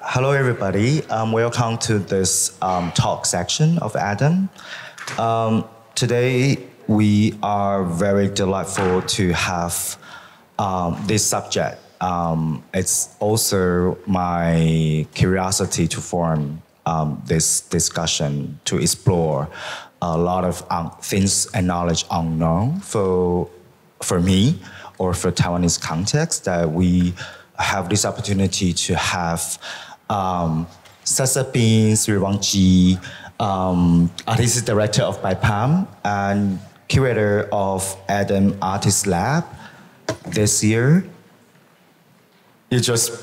Hello, everybody. Welcome to this talk section of Adam. Today, we are very delightful to have this subject. It's also my curiosity to form this discussion to explore a lot of things and knowledge unknown for me or for Taiwanese context that we have this opportunity to have Sasapin Siriwanij, artistic director of BIPAM and curator of Adam Artist Lab this year. You just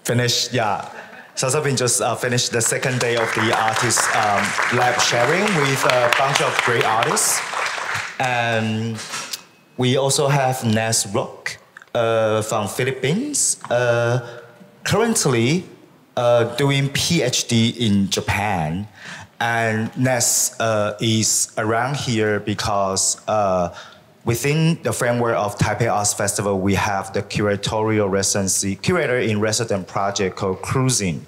finished, yeah. Sasapin just finished the second day of the artist lab sharing with a bunch of great artists. And we also have Ness Roque from Philippines, currently doing PhD in Japan. And Ness is around here because within the framework of Taipei Arts Festival, we have the curator in resident project called Cruising.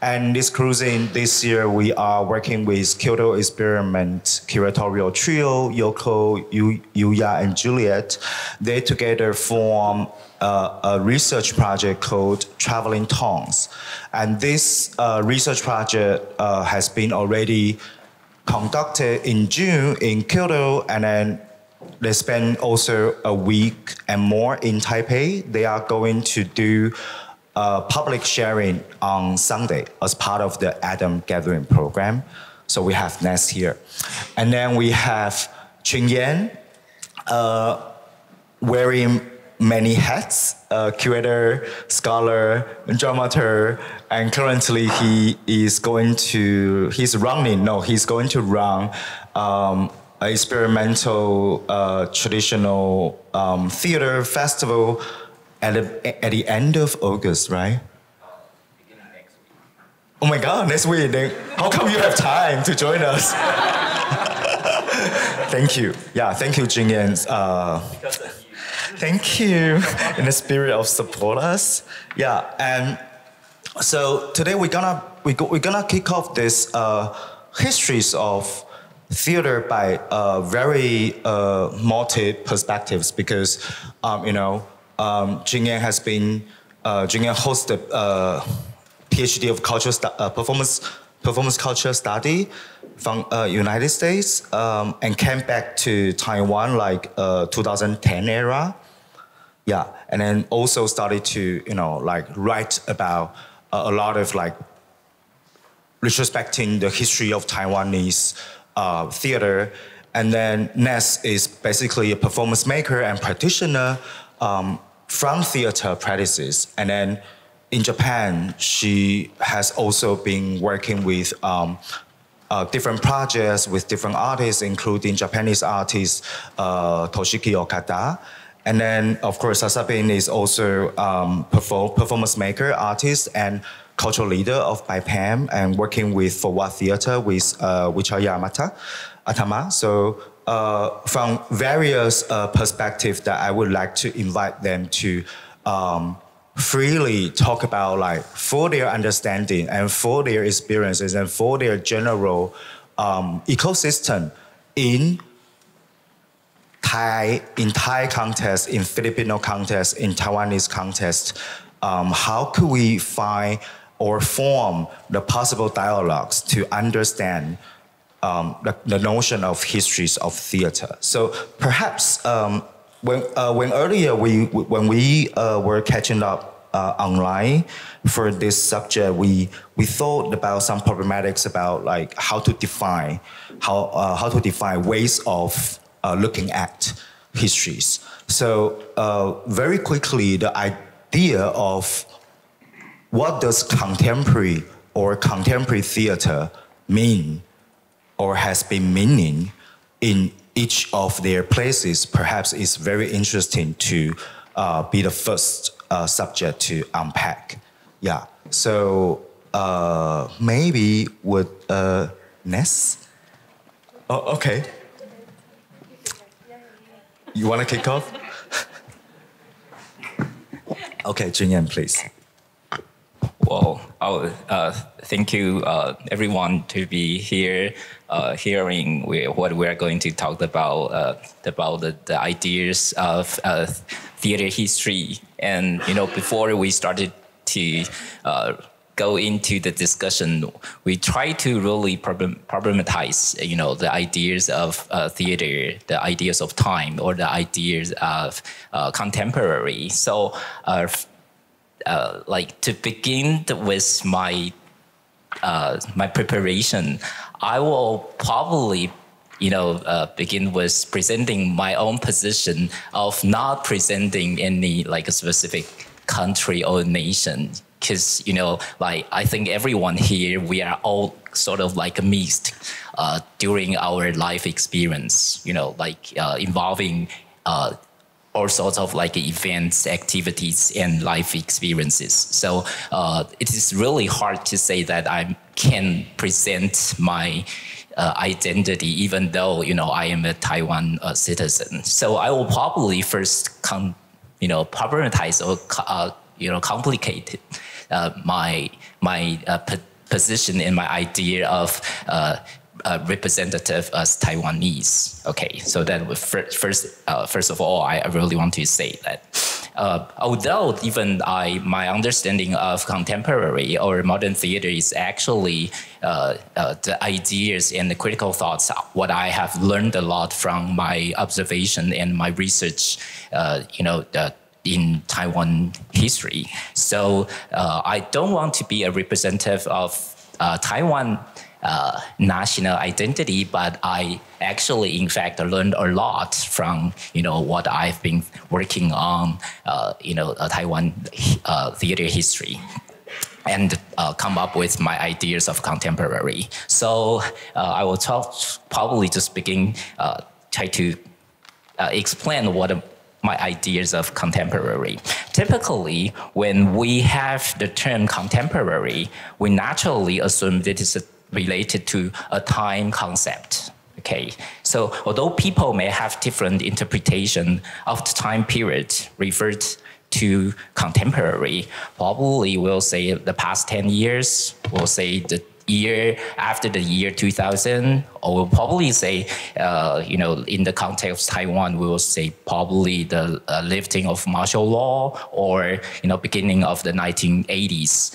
And this Cruising, this year, we are working with Kyoto Experiment Curatorial Trio, Yoko, Yuya, and Juliet. They together form a research project called Traveling Tongues. And this research project has been already conducted in June in Kyoto, and then they spend also a week and more in Taipei. They are going to do public sharing on Sunday as part of the Adam Gathering program. So we have Ness here. And then we have Chun-Yen wearing many hats, curator, scholar, dramaturg, and currently he's going to run experimental traditional theater festival at the end of August, right? Beginning next week. Oh my God, next week. Then how come you have time to join us? Thank you. Yeah, thank you, Jingyan. Because of you. Thank you in the spirit of support us. Yeah, and so today we're gonna kick off this histories of theater by very multi perspectives because Jingyan hosted PhD of performance culture study from United States and came back to Taiwan like 2010 era. Yeah, and then also started to write about a lot of retrospecting the history of Taiwanese theater. And then Ness is basically a performance maker and practitioner from theater practices. And then in Japan, she has also been working with different projects with different artists, including Japanese artist Toshiki Okada. And then, of course, Sasapin is also performance maker, artist, and cultural leader of BIPAM, and working with For What Theater with Wichaya Atama. So from various perspectives that I would like to invite them to freely talk about for their understanding and for their experiences and for their general ecosystem in Thai context, in Filipino context, in Taiwanese context. How could we find or form the possible dialogues to understand the notion of histories of theater? So perhaps when earlier when we were catching up online for this subject, we thought about some problematics about how to define ways of looking at histories. So very quickly, the idea of what does contemporary theater mean or has been meaning in each of their places perhaps is very interesting to be the first subject to unpack. Yeah, so maybe would Ness? Oh, okay. You want to kick off? Okay, Jingyan, please. Whoa. Thank you, everyone, to be here, hearing what we're going to talk about the ideas of theater history. And before we started to go into the discussion, we try to really problematize, the ideas of theater, the ideas of time, or the ideas of contemporary. So. To begin with my preparation, I will probably begin with presenting my own position of not presenting any a specific country or nation, because I think everyone here, we are all sort of mixed during our life experience, involving all sorts of events, activities, and life experiences. So it is really hard to say that I can present my identity, even though I am a Taiwan citizen. So I will probably first problematize or complicate my position and my idea of representative as Taiwanese. Okay, so that was first of all, I really want to say that although even my understanding of contemporary or modern theater is actually the ideas and the critical thoughts, what I have learned a lot from my observation and my research, in Taiwan history. So I don't want to be a representative of Taiwan national identity, but I actually, in fact, learned a lot from what I've been working on, Taiwan theater history, and come up with my ideas of contemporary. So I will probably just begin try to explain what my ideas of contemporary. Typically, when we have the term contemporary, we naturally assume that it's related to a time concept. Okay, so although people may have different interpretation of the time period referred to contemporary, probably we'll say the past 10 years, we'll say the year after the year 2000, or we'll probably say, in the context of Taiwan, we will say probably the lifting of martial law, or beginning of the 1980s,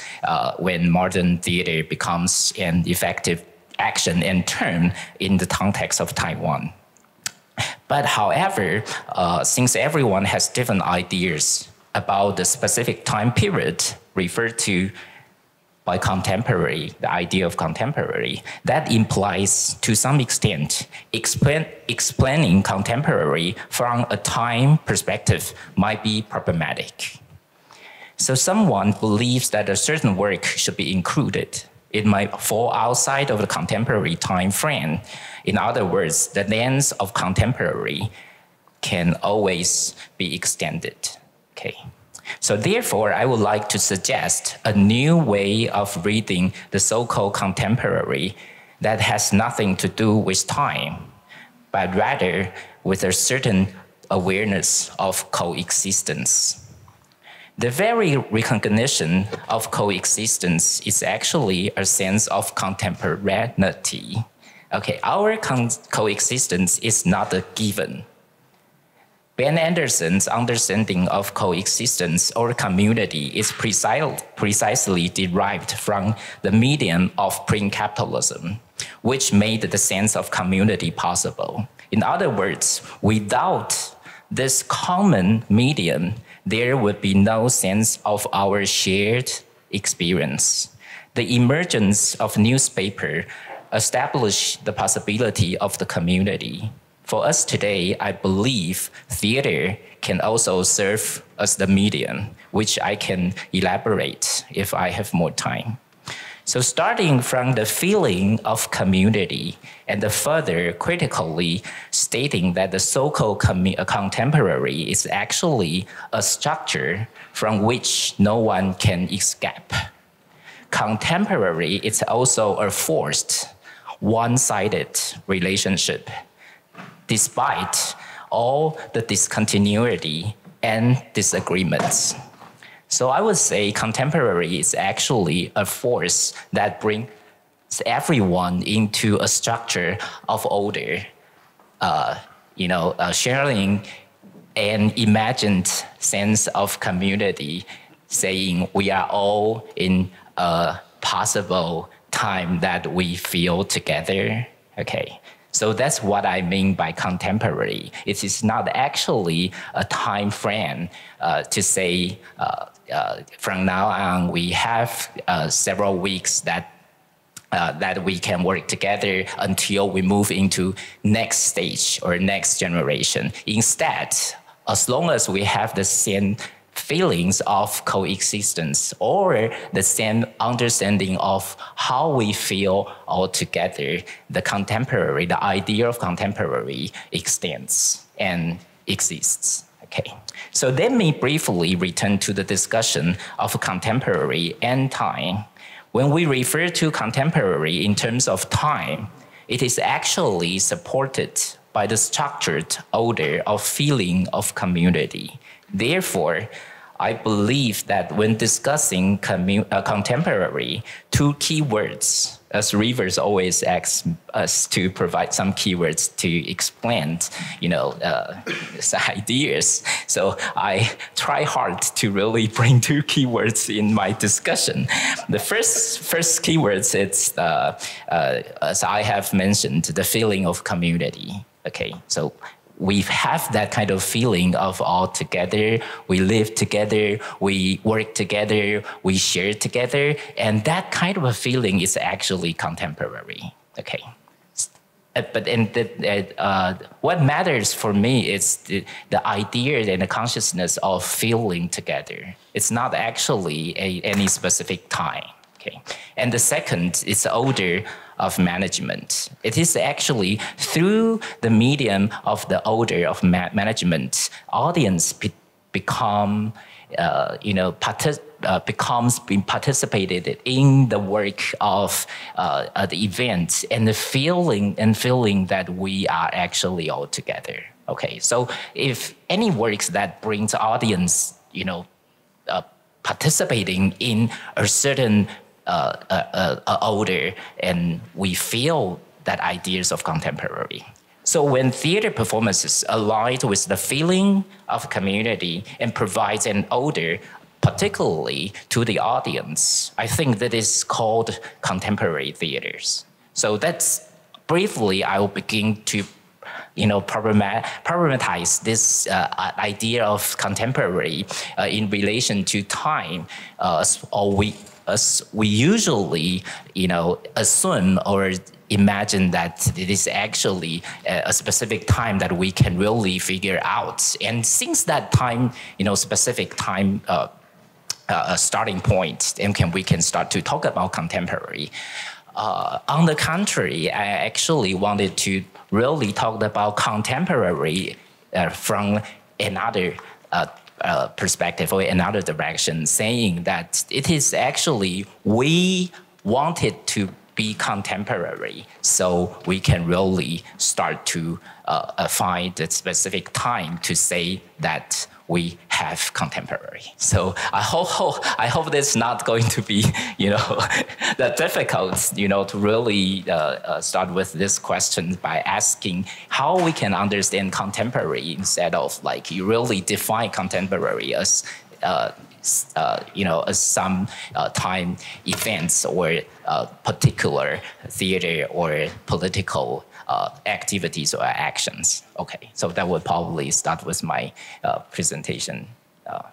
when modern theater becomes an effective action and term in the context of Taiwan. But however, since everyone has different ideas about the specific time period referred to by contemporary, the idea of contemporary, that implies to some extent explaining contemporary from a time perspective might be problematic. So someone believes that a certain work should be included. It might fall outside of the contemporary time frame. In other words, the lens of contemporary can always be extended. Okay. So therefore, I would like to suggest a new way of reading the so-called contemporary that has nothing to do with time, but rather with a certain awareness of coexistence. The very recognition of coexistence is actually a sense of contemporaneity. Okay, our coexistence is not a given. Ben Anderson's understanding of coexistence or community is precisely derived from the medium of print capitalism, which made the sense of community possible. In other words, without this common medium, there would be no sense of our shared experience. The emergence of newspaper established the possibility of the community. For us today, I believe theater can also serve as the medium, which I can elaborate if I have more time. So starting from the feeling of community and further critically stating that the so-called contemporary is actually a structure from which no one can escape. Contemporary is also a forced, one-sided relationship, despite all the discontinuity and disagreements. So I would say contemporary is actually a force that brings everyone into a structure of order, sharing an imagined sense of community, saying we are all in a possible time that we feel together. Okay, so that's what I mean by contemporary. It is not actually a time frame to say from now on we have several weeks that we can work together until we move into next stage or next generation. Instead, as long as we have the same feelings of coexistence or the same understanding of how we feel all together, the idea of contemporary extends and exists. Okay, so let me briefly return to the discussion of contemporary and time. When we refer to contemporary in terms of time, it is actually supported by the structured order of feeling of community. Therefore, I believe that when discussing contemporary, two keywords, as Rivers always asks us to provide some keywords to explain, ideas. So I try hard to really bring two keywords in my discussion. The first keywords, it's as I have mentioned, the feeling of community. Okay, so we have that kind of feeling of all together, we live together, we work together, we share together, and that kind of a feeling is actually contemporary, okay? But what matters for me is the idea and the consciousness of feeling together. It's not actually any specific time, okay? And the second is the order of management. It is actually through the medium of the order of management, audience becomes being participated in the work of the event and the feeling that we are actually all together. Okay, so if any works that brings audience, participating in a certain order, and we feel that ideas of contemporary. So when theater performances align with the feeling of community and provides an order, particularly to the audience, I think that is called contemporary theaters. So that's briefly, I will begin to problematize this idea of contemporary in relation to time, as we usually, assume or imagine that it is actually a specific time that we can really figure out. And since that time, specific time starting point, and we can start to talk about contemporary. On the contrary, I actually wanted to really talk about contemporary from another perspective or another direction, saying that it is actually we wanted to be contemporary, so we can really start to find a specific time to say that we have contemporary. So I hope that's not going to be, that difficult, to really start with this question by asking how we can understand contemporary instead of you really define contemporary as, as some time events or particular theater or political activities or actions. Okay, so that would probably start with my presentation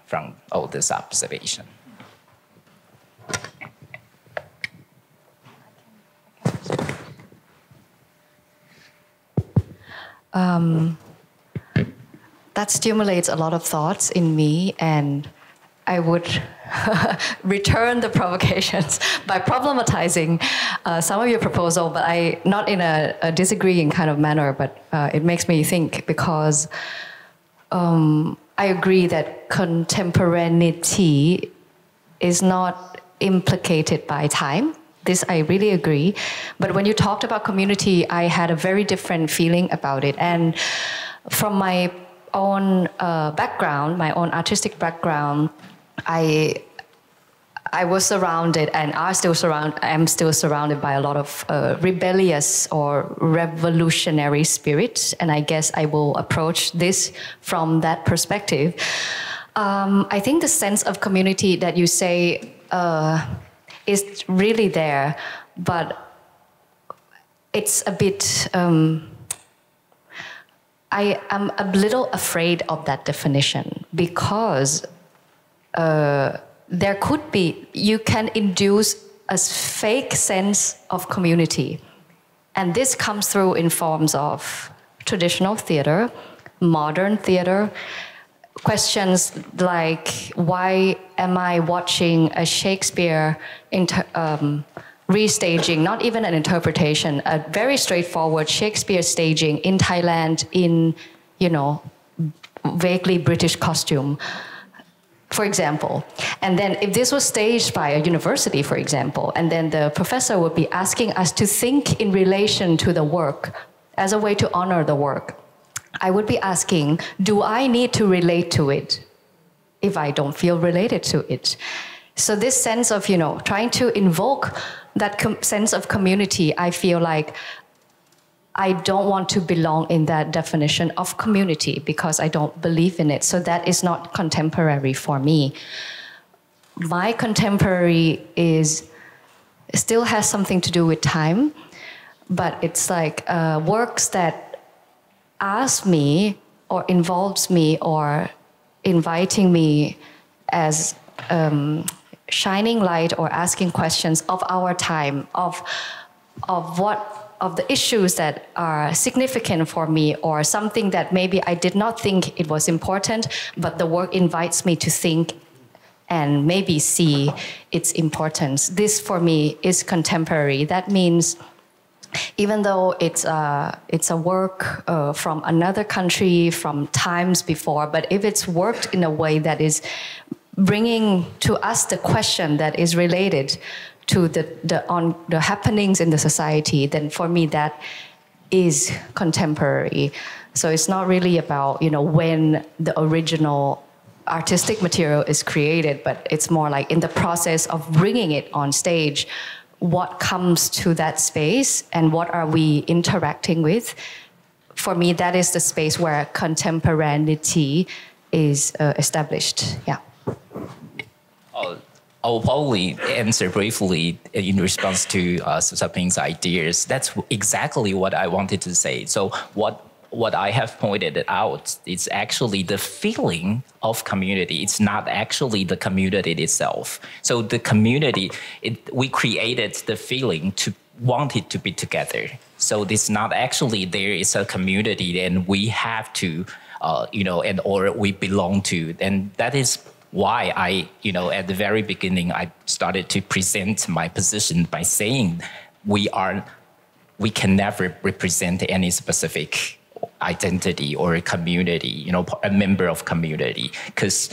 from all this observation. That stimulates a lot of thoughts in me, and I would return the provocations by problematizing some of your proposal, but not in a disagreeing kind of manner, but it makes me think, because I agree that contemporaneity is not implicated by time. This I really agree. But when you talked about community, I had a very different feeling about it. And from my own background, my own artistic background, I was surrounded and am still surrounded by a lot of rebellious or revolutionary spirits, and I guess I will approach this from that perspective. I think the sense of community that you say is really there, but it's a bit, I am a little afraid of that definition because there could be, you can induce a fake sense of community. And this comes through in forms of traditional theater, modern theater, questions like, why am I watching a Shakespeare restaging, not even an interpretation, a very straightforward Shakespeare staging in Thailand in, vaguely British costume, for example. And then if this was staged by a university, for example, and then the professor would be asking us to think in relation to the work as a way to honor the work, I would be asking, do I need to relate to it if I don't feel related to it? So this sense of, trying to invoke that sense of community, I feel like I don't want to belong in that definition of community because I don't believe in it. So that is not contemporary for me. My contemporary still has something to do with time, but it's like works that ask me or involves me or inviting me as shining light or asking questions of our time, of the issues that are significant for me or something that maybe I did not think it was important, but the work invites me to think and maybe see its importance. This for me is contemporary. That means even though it's a work from another country, from times before, but if it's worked in a way that is bringing to us the question that is related to the happenings in the society, then for me that is contemporary. So it's not really about when the original artistic material is created, but it's more like in the process of bringing it on stage, what comes to that space and what are we interacting with. For me, that is the space where contemporaneity is established. Yeah. I'll probably answer briefly in response to Sasapin's ideas. That's exactly what I wanted to say. So what I have pointed out is actually the feeling of community. It's not actually the community itself. So the community, we created the feeling to want it to be together. So it's not actually there is a community and we have to, or we belong to. And that is why I, at the very beginning, I started to present my position by saying we can never represent any specific identity or a community, a member of community, because,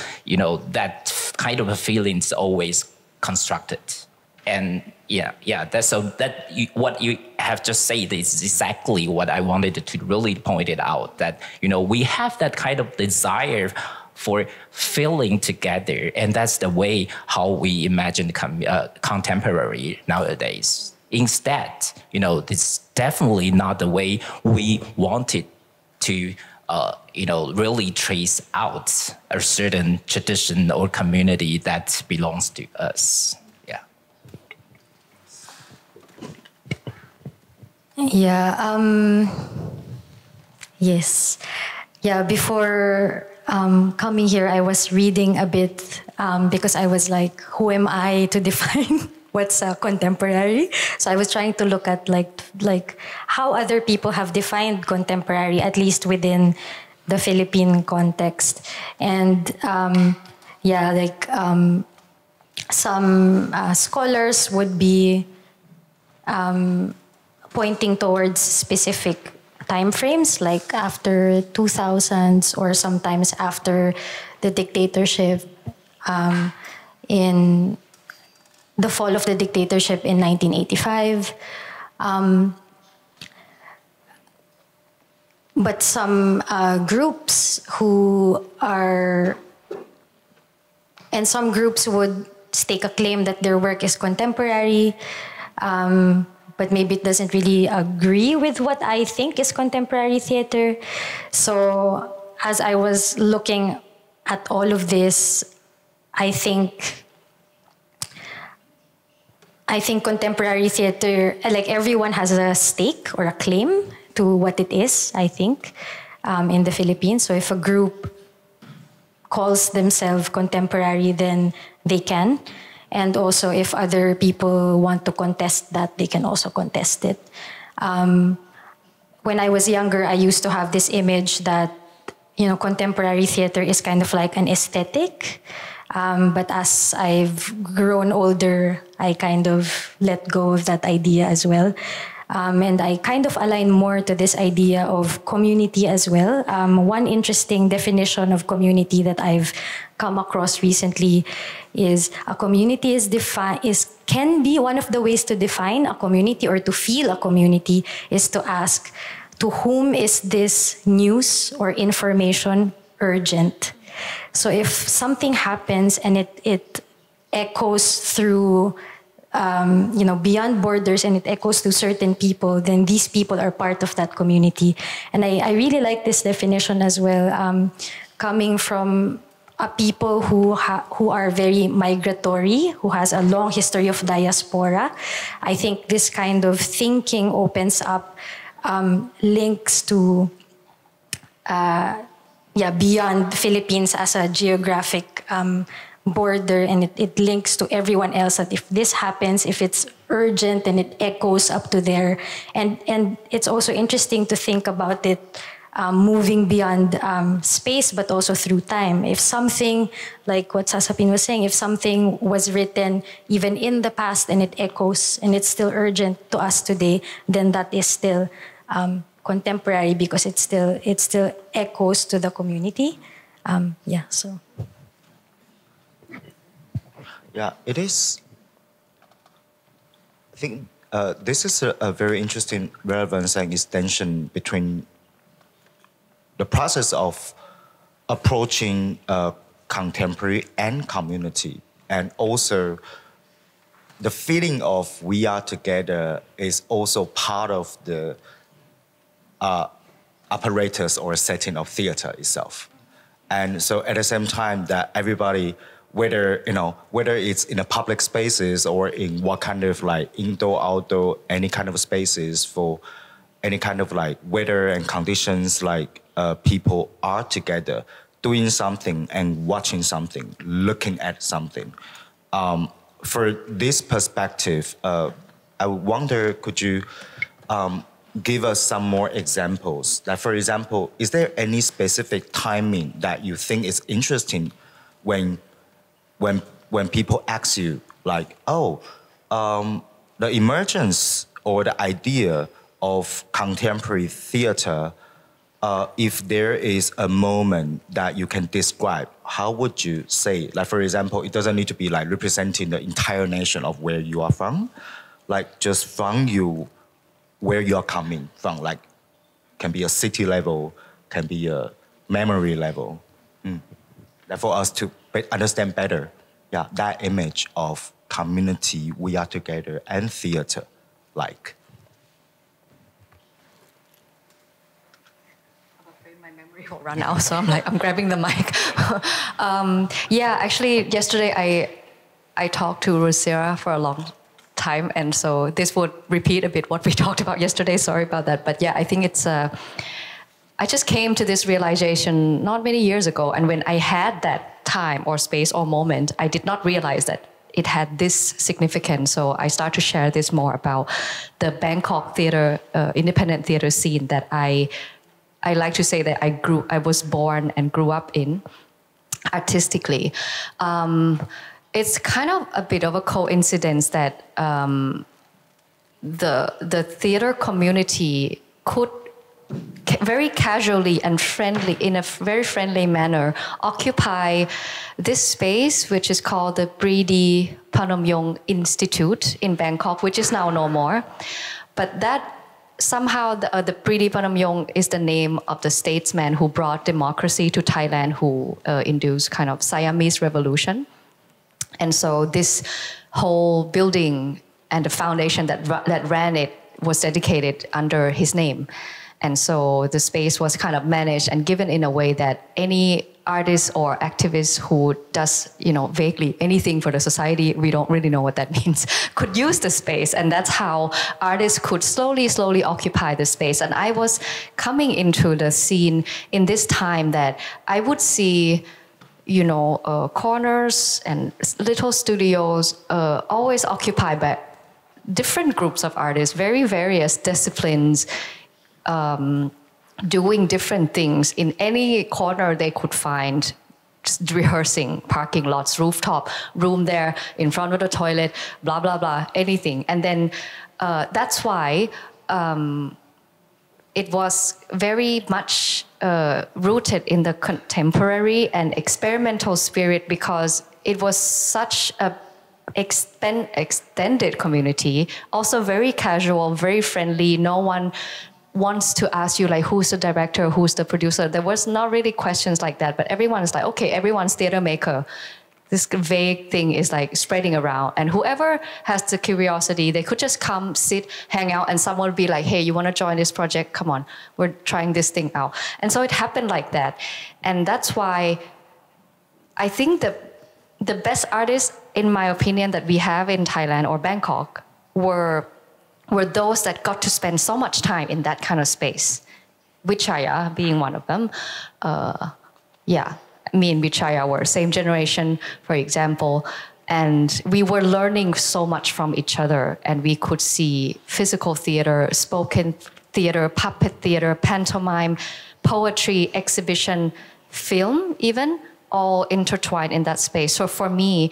that kind of a feeling is always constructed. And what you have just said is exactly what I wanted to really point it out, that, we have that kind of desire for feeling together. And that's the way how we imagine contemporary nowadays. Instead, it's definitely not the way we wanted to, really trace out a certain tradition or community that belongs to us. Yeah. Yeah. Yes. Yeah. Before coming here, I was reading a bit because I was like, who am I to define what's contemporary? So I was trying to look at like how other people have defined contemporary, at least within the Philippine context. And some scholars would be pointing towards specific time frames, like after 2000s or sometimes after the dictatorship, in the fall of the dictatorship in 1985. But some groups who are And some groups would stake a claim that their work is contemporary, but maybe it doesn't really agree with what I think is contemporary theater. So as I was looking at all of this, I think contemporary theater, like everyone has a stake or a claim to what it is, I think, in the Philippines. So if a group calls themselves contemporary, then they can. And also if other people want to contest that, they can also contest it. When I was younger, I used to have this image that, contemporary theater is kind of like an aesthetic. But as I've grown older, I kind of let go of that idea as well. And I kind of align more to this idea of community as well. One interesting definition of community that I've come across recently is a community can be one of the ways to define a community or to feel a community is to ask, to whom is this news or information urgent? So if something happens and it echoes through, beyond borders and it echoes to certain people, then these people are part of that community. And I really like this definition as well, coming from a people who are very migratory, who has a long history of diaspora. I think this kind of thinking opens up links to beyond Philippines as a geographic border, and it links to everyone else, that if this happens, if it's urgent, then it echoes up to there. And it's also interesting to think about it moving beyond space, but also through time. If something, like what Sasapin was saying, if something was written even in the past and it echoes and it's still urgent to us today, then that is still contemporary because it still echoes to the community. So. Yeah, it is. I think this is a very interesting relevance and extension between the process of approaching contemporary and community, and also the feeling of we are together is also part of the apparatus or setting of theater itself. And so at the same time that everybody, whether it's in a public spaces or in what kind of like indoor, outdoor, any kind of spaces for any kind of like weather and conditions, like people are together doing something and watching something, looking at something. For this perspective, I wonder, could you give us some more examples? Like, for example, is there any specific timing that you think is interesting when people ask you, like, the emergence or the idea of contemporary theater, if there is a moment that you can describe, how would you say? Like, for example, it doesn't need to be like representing the entire nation of where you are from, like just from you, where you are coming from, like can be a city level, can be a memory level. That for us to understand better, that image of community, we are together, and theater, like. My memory will run out, so I'm grabbing the mic. Actually, yesterday I talked to Rosera for a long time, and so this would repeat a bit what we talked about yesterday. Sorry about that, but I think it's. I just came to this realization not many years ago, and when I had that time or space or moment, I did not realize that it had this significance. So I start to share this more about the Bangkok theater, independent theater scene that I like to say that I was born and grew up in artistically. It's kind of a bit of a coincidence that the theater community could very casually and friendly, in a very friendly manner, occupy this space, which is called the Pridi Panomyong Institute in Bangkok, which is now no more. But that somehow the Pridi Panomyong is the name of the statesman who brought democracy to Thailand, who induced kind of Siamese revolution And so this whole building and the foundation that ran it was dedicated under his name. And so the space was kind of managed and given in a way that any artist or activist who does, vaguely anything for the society, we don't really know what that means, could use the space. And that's how artists could slowly occupy the space. And I was coming into the scene in this time that I would see, corners and little studios always occupied by different groups of artists, very various disciplines, doing different things in any corner they could find, just rehearsing, parking lots, rooftop, room there, in front of the toilet, blah, blah, blah, anything. And then that's why it was very much rooted in the contemporary and experimental spirit, because it was such a extended community, also very casual, very friendly. No one wants to ask you like, who's the director, who's the producer. There was not really questions like that, but everyone's like, okay, everyone's theater maker. This vague thing is like spreading around, and whoever has the curiosity, they could just come, sit, hang out, and someone would be like, hey, you want to join this project? Come on, we're trying this thing out. And so it happened like that. And that's why I think the best artists, in my opinion, that we have in Thailand or Bangkok were those that got to spend so much time in that kind of space. Vichaya being one of them. Me and Vichaya were same generation, for example, and we were learning so much from each other, and we could see physical theater, spoken theater, puppet theater, pantomime, poetry, exhibition, film even, all intertwined in that space. So for me,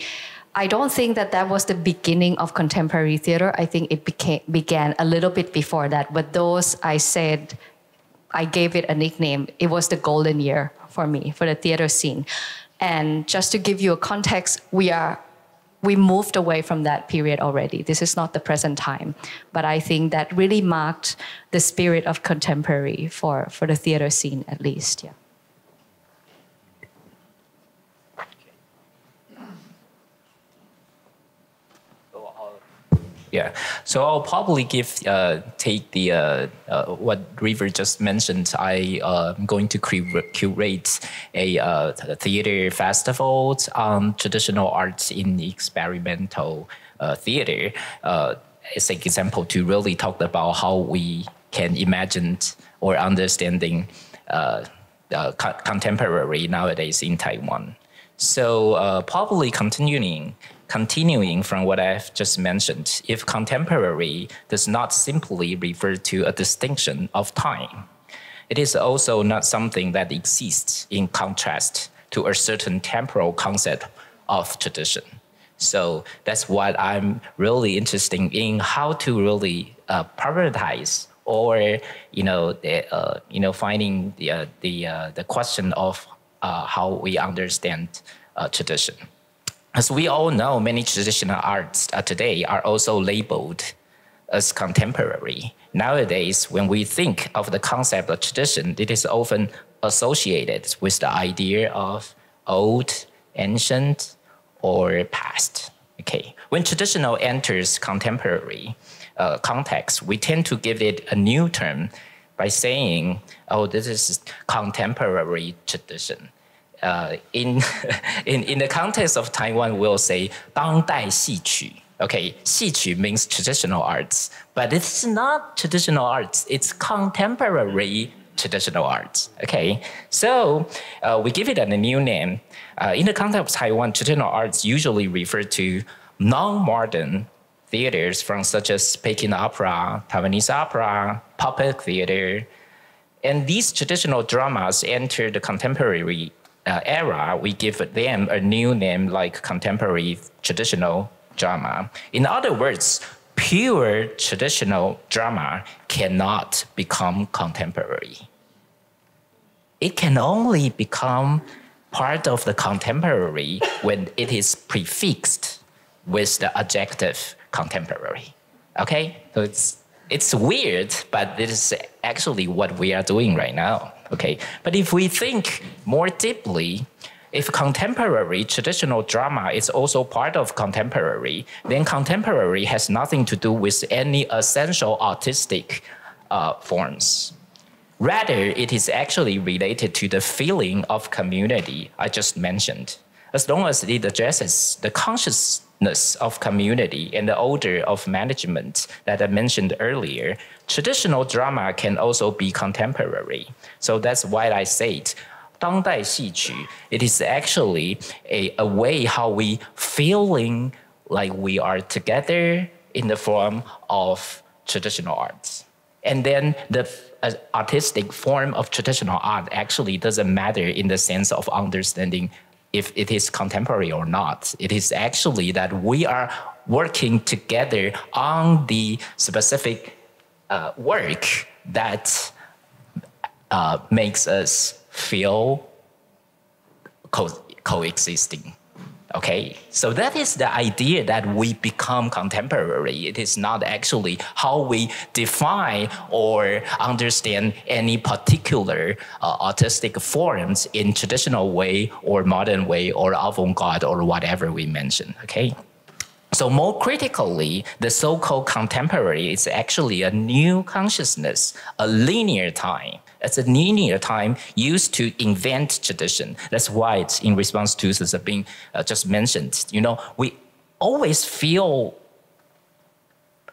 I don't think that was the beginning of contemporary theater. I think it began a little bit before that. But those, I gave it a nickname. It was the golden year for me, for the theater scene. And just to give you a context, we moved away from that period already. This is not the present time. But I think that really marked the spirit of contemporary for the theater scene, at least, yeah. Yeah, so I'll probably take the what River just mentioned. I'm going to curate a theater festival on traditional arts in experimental theater. As an example, to really talk about how we can imagine or understanding contemporary nowadays in Taiwan. So probably continuing from what I've just mentioned, if contemporary does not simply refer to a distinction of time, it is also not something that exists in contrast to a certain temporal concept of tradition. So that's what I'm really interested in, how to really prioritize or finding the question of how we understand tradition. As we all know, many traditional arts today are also labeled as contemporary. Nowadays, when we think of the concept of tradition, it is often associated with the idea of old, ancient, or past. Okay. When traditional enters contemporary context, we tend to give it a new term by saying, oh, this is contemporary tradition. In the context of Taiwan, we'll say 当代戏曲. Okay, 戏曲 means traditional arts, but it's not traditional arts. It's contemporary traditional arts. Okay, so we give it a new name. In the context of Taiwan, traditional arts usually refer to non-modern theaters from such as Peking opera, Taiwanese opera, puppet theater, and these traditional dramas enter the contemporary era. We give them a new name like contemporary traditional drama. In other words, pure traditional drama cannot become contemporary. It can only become part of the contemporary when it is prefixed with the adjective contemporary. Okay? So it's weird, but this is actually what we are doing right now. Okay, but if we think more deeply, if contemporary traditional drama is also part of contemporary, then contemporary has nothing to do with any essential artistic forms. Rather, it is actually related to the feeling of community I just mentioned. As long as it addresses the consciousness of community and the order of management that I mentioned earlier, traditional drama can also be contemporary. So that's why I said, 当代戏曲, it is actually a way how we feeling like we are together in the form of traditional arts. And then the artistic form of traditional art actually doesn't matter in the sense of understanding if it is contemporary or not. It is actually that we are working together on the specific work that makes us feel coexisting. Okay, so that is the idea that we become contemporary. It is not actually how we define or understand any particular artistic forms in traditional way or modern way or avant-garde or whatever we mention, okay? So more critically, the so-called contemporary is actually a new consciousness, a linear time. It's a linear time used to invent tradition. That's why it's in response to Sasapin just mentioned. You know, we always feel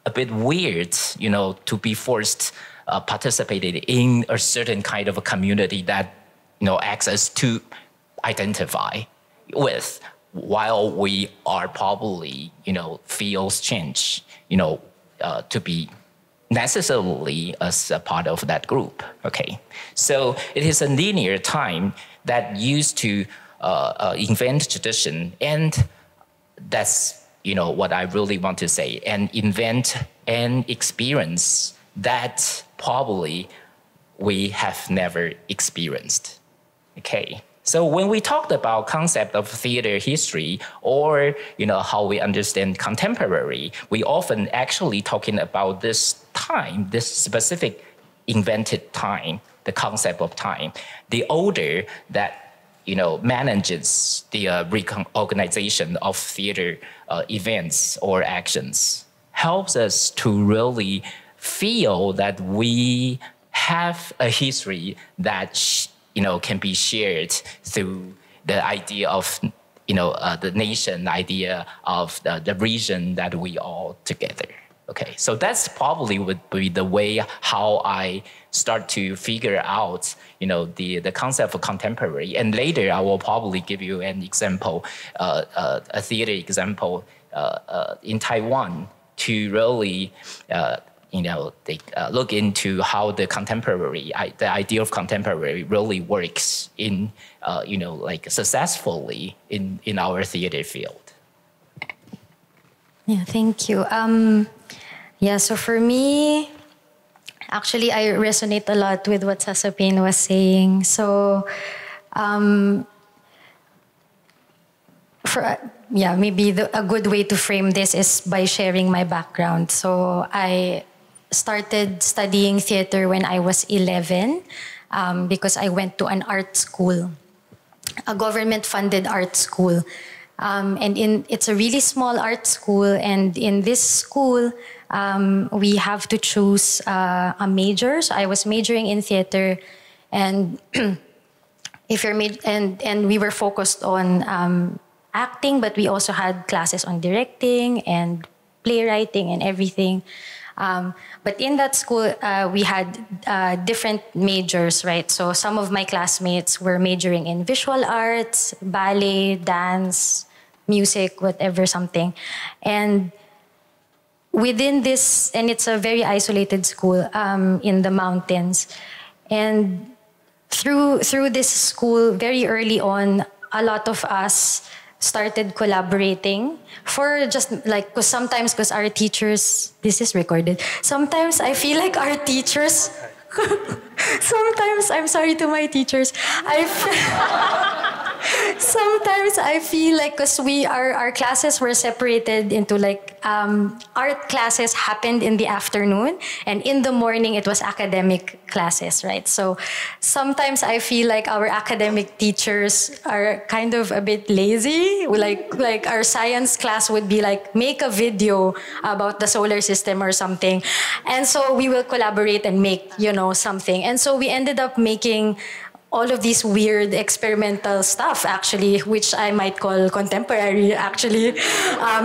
a bit weird, you know, to be forced participated in a certain kind of a community that, you know, asks us to identify with, while we are probably, you know, feels change, you know, to be necessarily as a part of that group, okay? So it is a linear time that used to invent tradition, and that's, you know, what I really want to say, and invent an experience that probably we have never experienced, okay? So when we talked about concept of theater history, or, you know, how we understand contemporary, we often actually talking about this time, this specific invented time, the concept of time, the order that, you know, manages the reorganization of theater events or actions, helps us to really feel that we have a history that you know, can be shared through the idea of, you know, the nation, idea of the region that we all together. Okay, so that's probably would be the way how I start to figure out, you know, the concept of contemporary. And later I will probably give you an example, a theater example in Taiwan to really, you know, they look into how the contemporary, the idea of contemporary really works in, you know, like successfully in our theater field. Yeah, thank you. Yeah, so for me, actually, I resonate a lot with what Sasapin was saying. So, maybe a good way to frame this is by sharing my background. So I started studying theater when I was 11 because I went to an art school, a government-funded art school. It's a really small art school, and in this school, we have to choose a major. So I was majoring in theater, and if you're and we were focused on acting, but we also had classes on directing and playwriting and everything. But in that school, we had different majors, right? So some of my classmates were majoring in visual arts, ballet, dance, music, whatever, something. And within this, and it's a very isolated school in the mountains. And through this school, very early on, a lot of us started collaborating for just like, because our teachers, this is recorded, sometimes I feel like our teachers, sometimes, I'm sorry to my teachers, Sometimes I feel like, because our classes were separated into like art classes happened in the afternoon, and in the morning it was academic classes, right? So sometimes I feel like our academic teachers are kind of a bit lazy. Like our science class would be like, make a video about the solar system or something, and so we will collaborate and make, you know, something. And so we ended up making all of these weird experimental stuff, actually, which I might call contemporary, actually.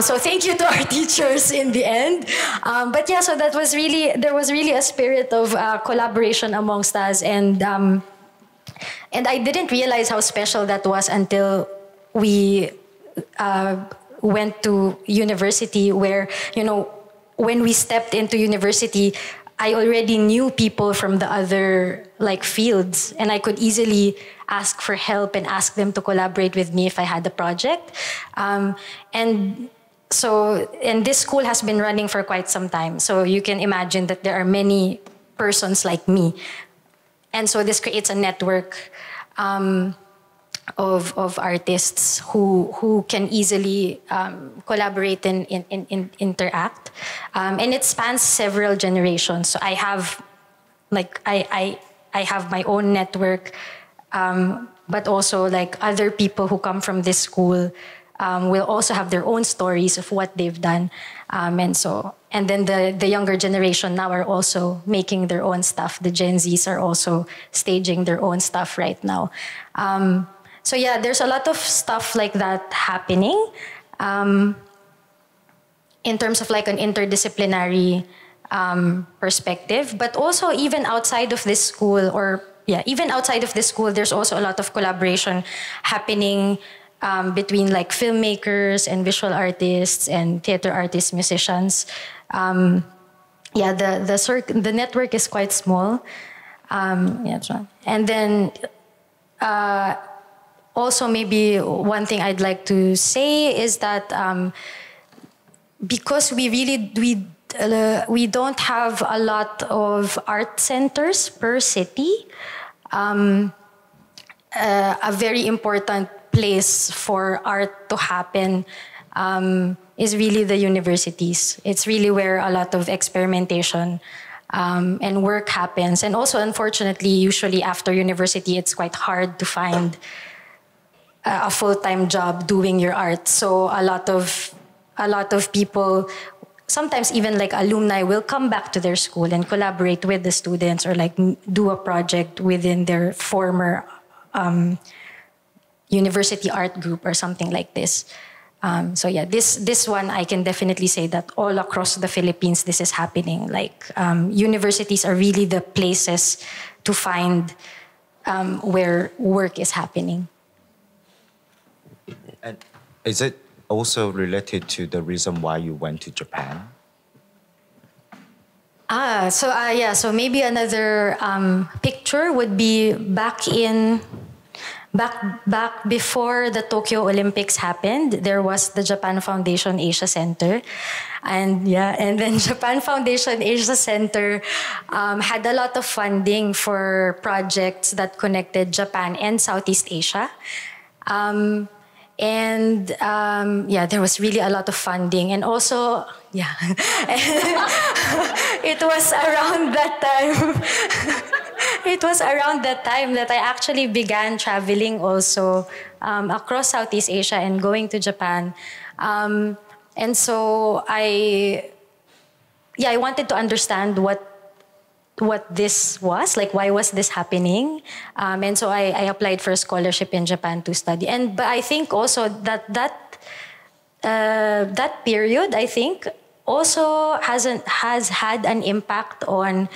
So thank you to our teachers in the end. But yeah, so there was really a spirit of collaboration amongst us, and I didn't realize how special that was until we went to university, where, you know, when we stepped into university, I already knew people from the other like fields, and I could easily ask for help and ask them to collaborate with me if I had a project. And this school has been running for quite some time. So you can imagine that there are many persons like me. And so this creates a network of artists who can easily collaborate and interact, and it spans several generations. So I have I have my own network, but also like other people who come from this school will also have their own stories of what they've done, and then the younger generation now are also making their own stuff. The Gen Zs are also staging their own stuff right now. So yeah, there's a lot of stuff like that happening in terms of like an interdisciplinary perspective, but also even outside of this school, there's also a lot of collaboration happening between like filmmakers and visual artists and theater artists, musicians. The network is quite small. And then also, maybe one thing I'd like to say is that because we don't have a lot of art centers per city, a very important place for art to happen is really the universities. It's really where a lot of experimentation and work happens. And also, unfortunately, usually after university, it's quite hard to find a full-time job doing your art. So a lot of people, sometimes even like alumni, will come back to their school and collaborate with the students, or like do a project within their former university art group or something like this. So yeah, this one I can definitely say that all across the Philippines this is happening. Like universities are really the places to find where work is happening. And is it also related to the reason why you went to Japan? So maybe another picture would be back before the Tokyo Olympics happened. There was the Japan Foundation Asia Center, and then Japan Foundation Asia Center had a lot of funding for projects that connected Japan and Southeast Asia. There was really a lot of funding, and also, it was around that time. It was around that time that I actually began traveling also across Southeast Asia and going to Japan, and so I wanted to understand what this was, like why was this happening, and so I applied for a scholarship in Japan to study. But I think also that period, I think, also has had an impact on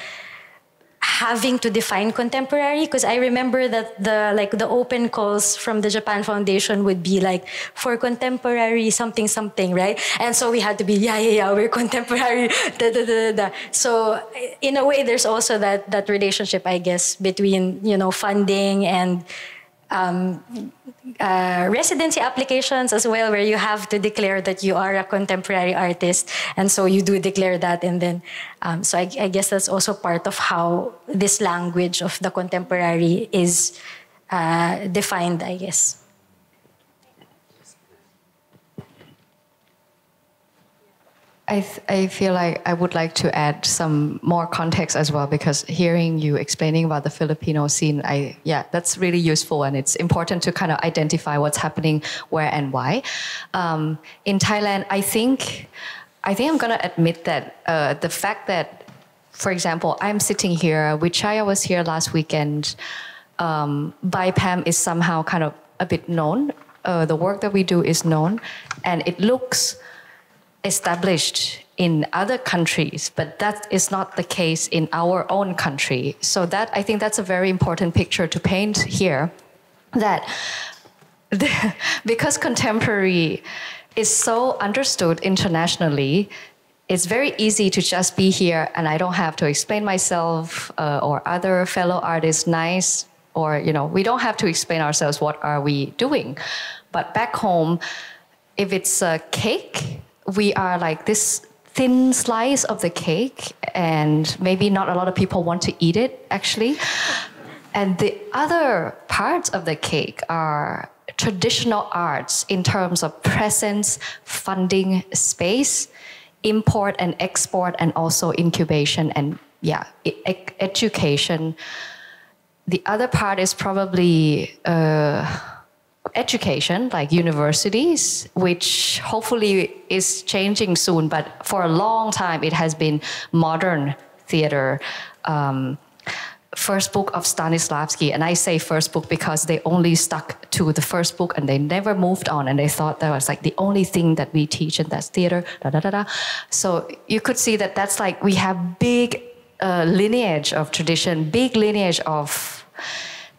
having to define contemporary, because I remember that the open calls from the Japan Foundation would be like, for contemporary something something, right? And so we had to be we're contemporary. So in a way, there's also that relationship, I guess, between funding and residency applications as well, where you have to declare that you are a contemporary artist, and so you do declare that, and then so I guess that's also part of how this language of the contemporary is defined, I guess. I feel like I would like to add some more context as well, because hearing you explaining about the Filipino scene, that's really useful, and it's important to kind of identify what's happening where and why. In Thailand, I think I'm gonna admit that the fact that, for example, I'm sitting here, Wichaya was here last weekend, BIPAM is somehow kind of a bit known. The work that we do is known, and it looks established in other countries, but that is not the case in our own country. So that, I think that's a very important picture to paint here, that because contemporary is so understood internationally, it's very easy to just be here and I don't have to explain myself or other fellow artists nice, or, we don't have to explain ourselves what are we doing. But back home, if it's a cake, we are like this thin slice of the cake, and maybe not a lot of people want to eat it, actually. And the other parts of the cake are traditional arts in terms of presence, funding, space, import and export, and also incubation and education. The other part is probably education, like universities, which hopefully is changing soon, but for a long time it has been modern theater. First book of Stanislavski, and I say first book because they only stuck to the first book and they never moved on, and they thought that was like the only thing that we teach, and that's theater, So you could see that that's like, we have big lineage of tradition, big lineage of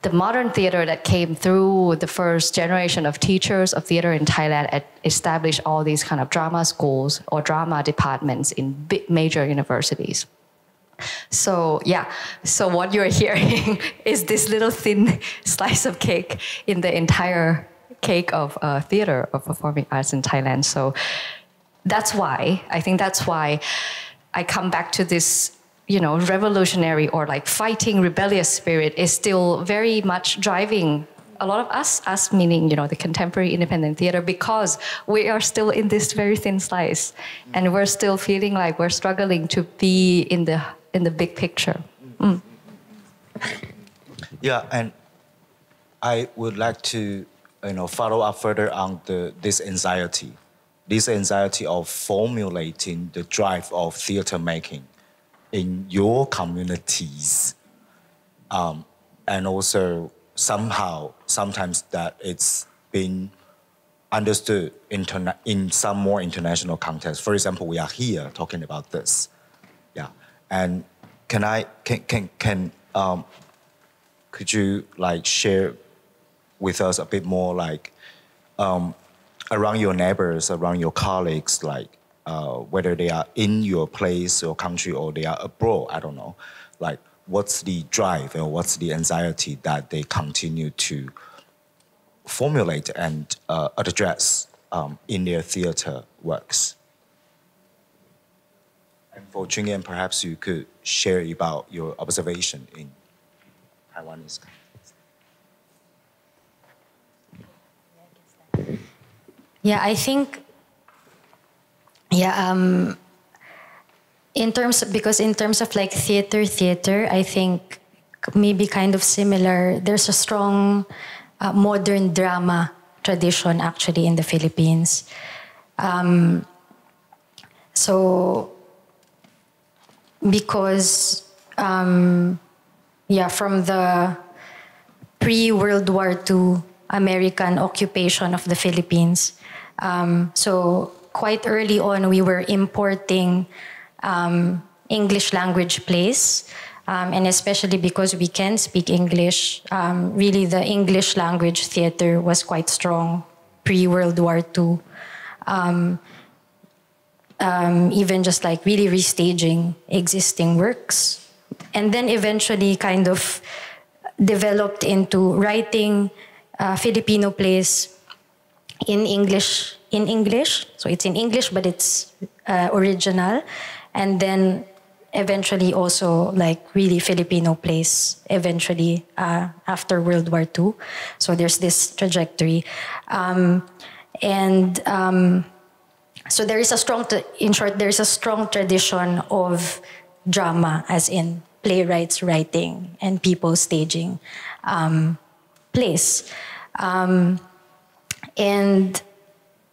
the modern theater that came through the first generation of teachers of theater in Thailand, established all these kind of drama schools or drama departments in big major universities. So so what you're hearing is this little thin slice of cake in the entire cake of theater of performing arts in Thailand. So I think that's why I come back to this, revolutionary or like fighting rebellious spirit is still very much driving a lot of us meaning, the contemporary independent theater, because we are still in this very thin slice and we're still feeling like we're struggling to be in the big picture. Yeah, and I would like to, follow up further on this anxiety of formulating the drive of theater making in your communities, and also sometimes that it's been understood in some more international context. For example, we are here talking about this. Yeah, and could you like share with us a bit more like around your neighbors, around your colleagues, like whether they are in your place or country or they are abroad, I don't know, like what's the drive or what's the anxiety that they continue to formulate and address in their theater works? And for Chun-Yen, perhaps you could share about your observation in Taiwanese context. Yeah, I think, in terms of like theater, I think maybe kind of similar. There's a strong modern drama tradition actually in the Philippines. So because from the pre-World War II American occupation of the Philippines, so quite early on we were importing English language plays, and especially because we can speak English, really the English language theater was quite strong pre-World War II. Even just like really restaging existing works, and then eventually kind of developed into writing Filipino plays in English. So it's in English, but it's original, and then eventually also like really Filipino plays eventually after World War II. So there's this trajectory, and So there is a strong, in short, there is a strong tradition of drama, as in playwrights writing and people staging plays. And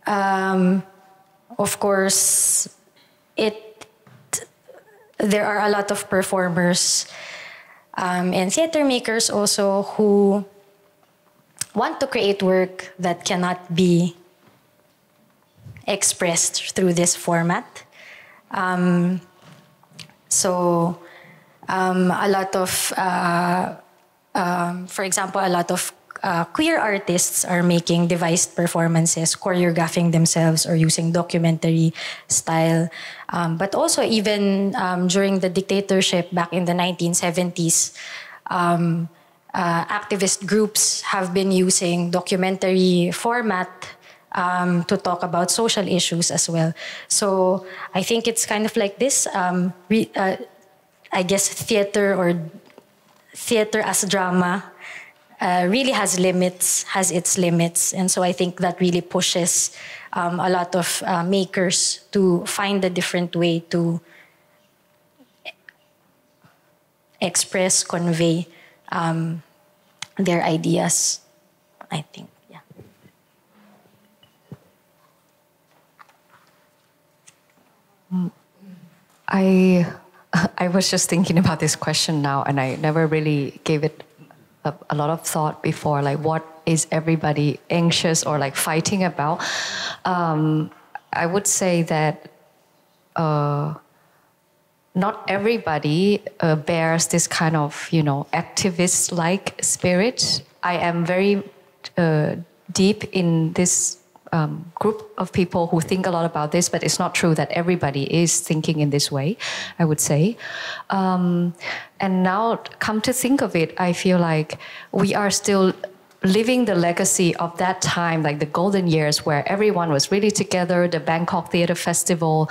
of course, there are a lot of performers and theater makers also who want to create work that cannot be expressed through this format. So a lot of, for example, a lot of queer artists are making devised performances, choreographing themselves or using documentary style. But also even during the dictatorship back in the 1970s, activist groups have been using documentary format to talk about social issues as well. So I think it's kind of like this. I guess theater as drama really has its limits. And so I think that really pushes a lot of makers to find a different way to express, convey their ideas, I think. I was just thinking about this question now, and I never really gave it a lot of thought before. Like, what is everybody anxious or like fighting about? I would say that not everybody bears this kind of, activist-like spirit. I am very deep in this group of people who think a lot about this, but it's not true that everybody is thinking in this way, I would say. And now, come to think of it, I feel like we are still living the legacy of that time, like the golden years where everyone was really together. The Bangkok Theatre Festival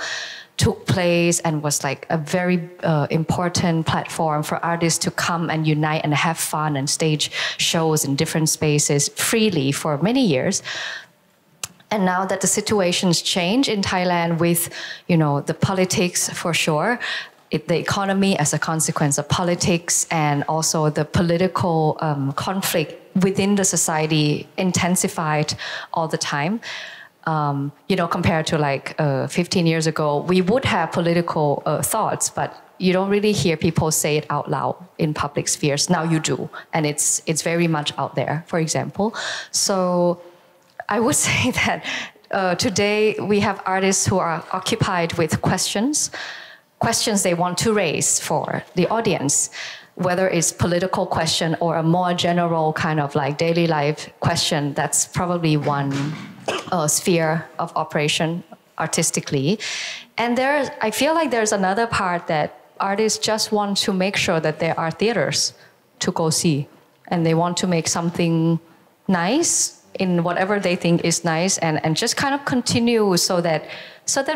took place and was like a very important platform for artists to come and unite and have fun and stage shows in different spaces freely for many years. And now that the situations change in Thailand with, the politics for sure, the economy as a consequence of politics, and also the political conflict within the society intensified all the time. Compared to like 15 years ago, we would have political thoughts, but you don't really hear people say it out loud in public spheres. Now you do, and it's very much out there, for example. So I would say that today we have artists who are occupied with questions they want to raise for the audience, whether it's political question or a more general kind of like daily life question. That's probably one sphere of operation artistically. And I feel like there's another part that artists just want to make sure that there are theaters to go see, and they want to make something nice in whatever they think is nice, and just kind of continue so that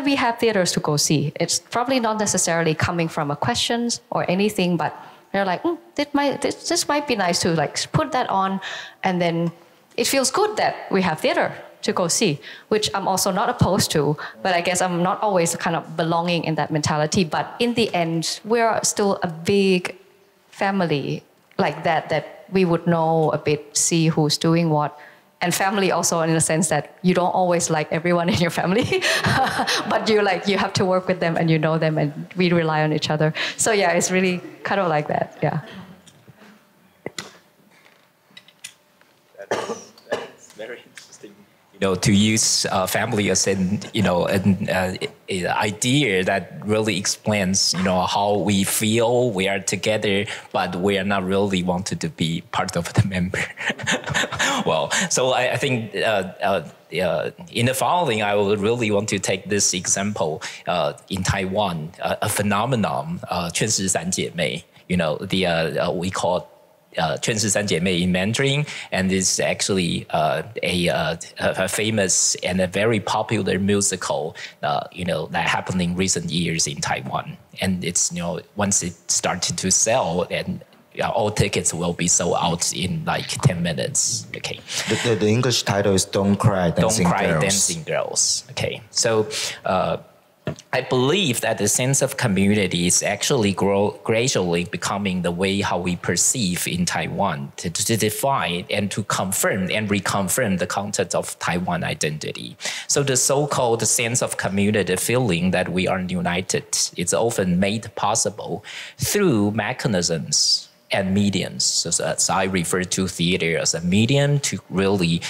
we have theaters to go see. It's probably not necessarily coming from a questions or anything, but they're like, this might be nice to like put that on, and then it feels good that we have theater to go see, which I'm also not opposed to, but I guess I'm not always kind of belonging in that mentality. But in the end, we're still a big family like that we would know a bit, see who's doing what. And family also in the sense that you don't always like everyone in your family, but you have to work with them and you know them, and we rely on each other. So yeah, it's really kind of like that, yeah. That's very interesting. To use family as an idea that really explains, how we feel we are together, but we are not really wanted to be part of the member. Well, so I think in the following, I would really want to take this example in Taiwan, a phenomenon, 劝世三姐妹. We call 劝世三姐妹 in Mandarin, and it's actually a famous and a very popular musical, that happened in recent years in Taiwan. And it's, once it started to sell, and all tickets will be sold out in like 10 minutes. Okay. The English title is Don't Cry, Dancing Don't Cry, Girls. Dancing Girls. Okay. So I believe that the sense of community is actually gradually becoming the way how we perceive in Taiwan to define and to confirm and reconfirm the content of Taiwan identity. So the so-called sense of community feeling that we are united is often made possible through mechanisms and mediums. So as I refer to theater as a medium to really,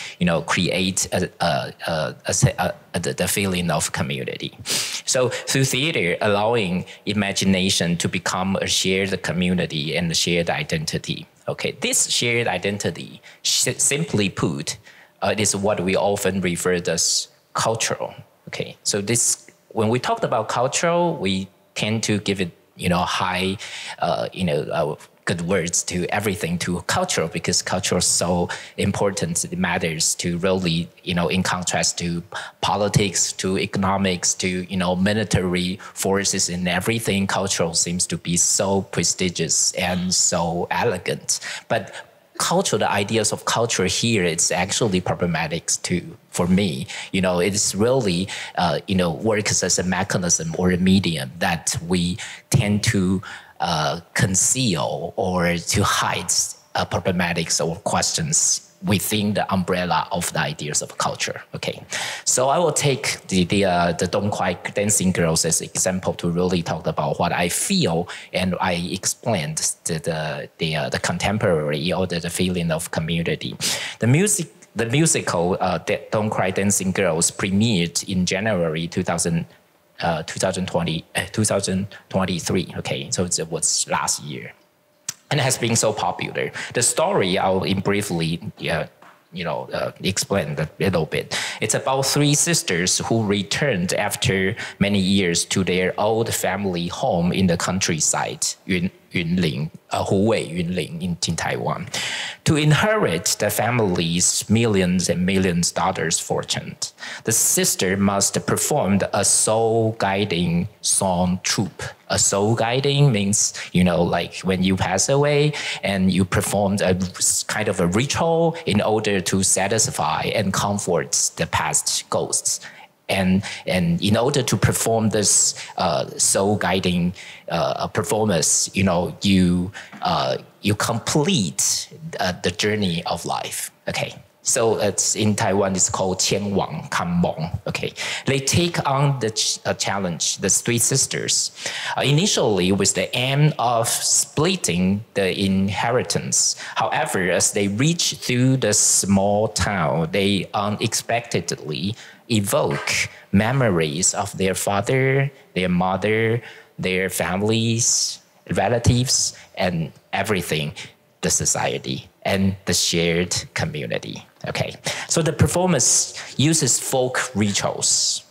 create the feeling of community. So through theater, allowing imagination to become a shared community and a shared identity. Okay, this shared identity, simply put, is what we often refer to as cultural. Okay, so this, when we talked about cultural, we tend to give it, high, good words to everything, to culture, because culture is so important. It matters to really, in contrast to politics, to economics, to, military forces and everything. Cultural seems to be so prestigious and so elegant. But culture, the ideas of culture here, it's actually problematic too, for me. It's really, works as a mechanism or a medium that we tend to conceal or to hide problematics or questions within the umbrella of the ideas of culture. Okay, so I will take the Don't Cry Dancing Girls as an example to really talk about what I feel, and I explained the contemporary or the feeling of community. The musical Don't Cry Dancing Girls premiered in January 2023. Okay, so it was last year, and it has been so popular. The story I'll briefly, explain a little bit. It's about three sisters who returned after many years to their old family home in the countryside, Yunlin, Huwei, Yunlin in Taiwan, to inherit the family's millions and millions dollars fortune. The sister must perform a soul-guiding song troupe. A soul-guiding means, like when you pass away and you performed a kind of a ritual in order to satisfy and comfort the past ghosts. And in order to perform this soul-guiding performance, you complete the journey of life. Okay, so it's in Taiwan. It's called 前往看梦. Okay, they take on the challenge. The three sisters, initially with the aim of splitting the inheritance. However, as they reach through the small town, they unexpectedly evoke memories of their father, their mother, their families, relatives, and everything, the society, and the shared community. Okay, so the performance uses folk rituals,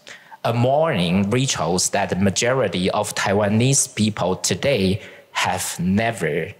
a mourning rituals that the majority of Taiwanese people today have never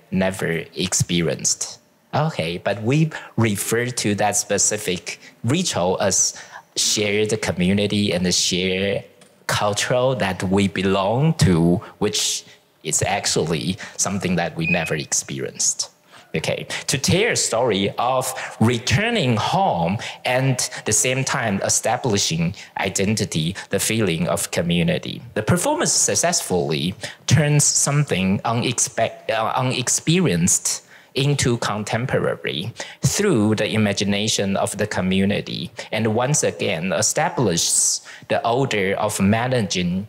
experienced. Okay, but we refer to that specific ritual as shared community and the shared culture that we belong to, which is actually something that we never experienced. Okay, to tell a story of returning home and at the same time establishing identity, the feeling of community. The performance successfully turns something unexperienced into contemporary through the imagination of the community, and once again establishes the order of managing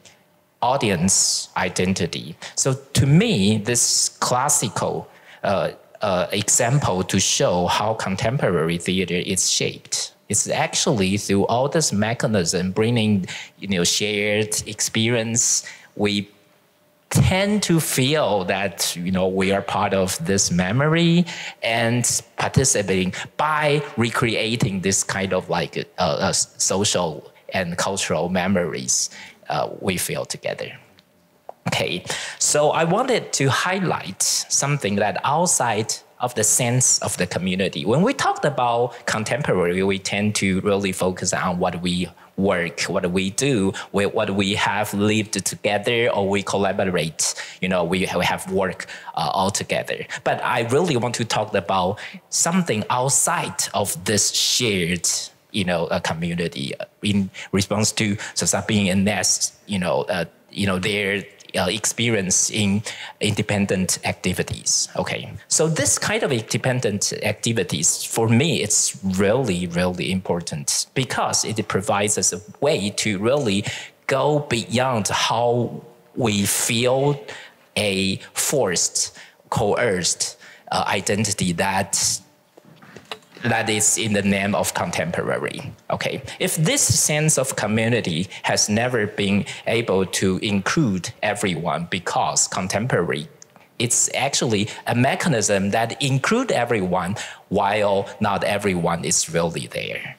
audience identity. So to me, this classical example to show how contemporary theater is shaped. It's actually through all this mechanism bringing, shared experience. We tend to feel that, we are part of this memory and participating by recreating this kind of like social and cultural memories we feel together. Okay, so I wanted to highlight something that outside of the sense of the community. When we talked about contemporary, we tend to really focus on what we work, what we do, what we have lived together, or we collaborate. We have work all together. But I really want to talk about something outside of this shared, community. In response to Sasapin and Ness, their experience in independent activities. Okay, so this kind of independent activities, for me, it's really, really important because it provides us a way to really go beyond how we feel a forced, coerced identity that is in the name of contemporary. Okay, if this sense of community has never been able to include everyone because contemporary, it's actually a mechanism that includes everyone while not everyone is really there.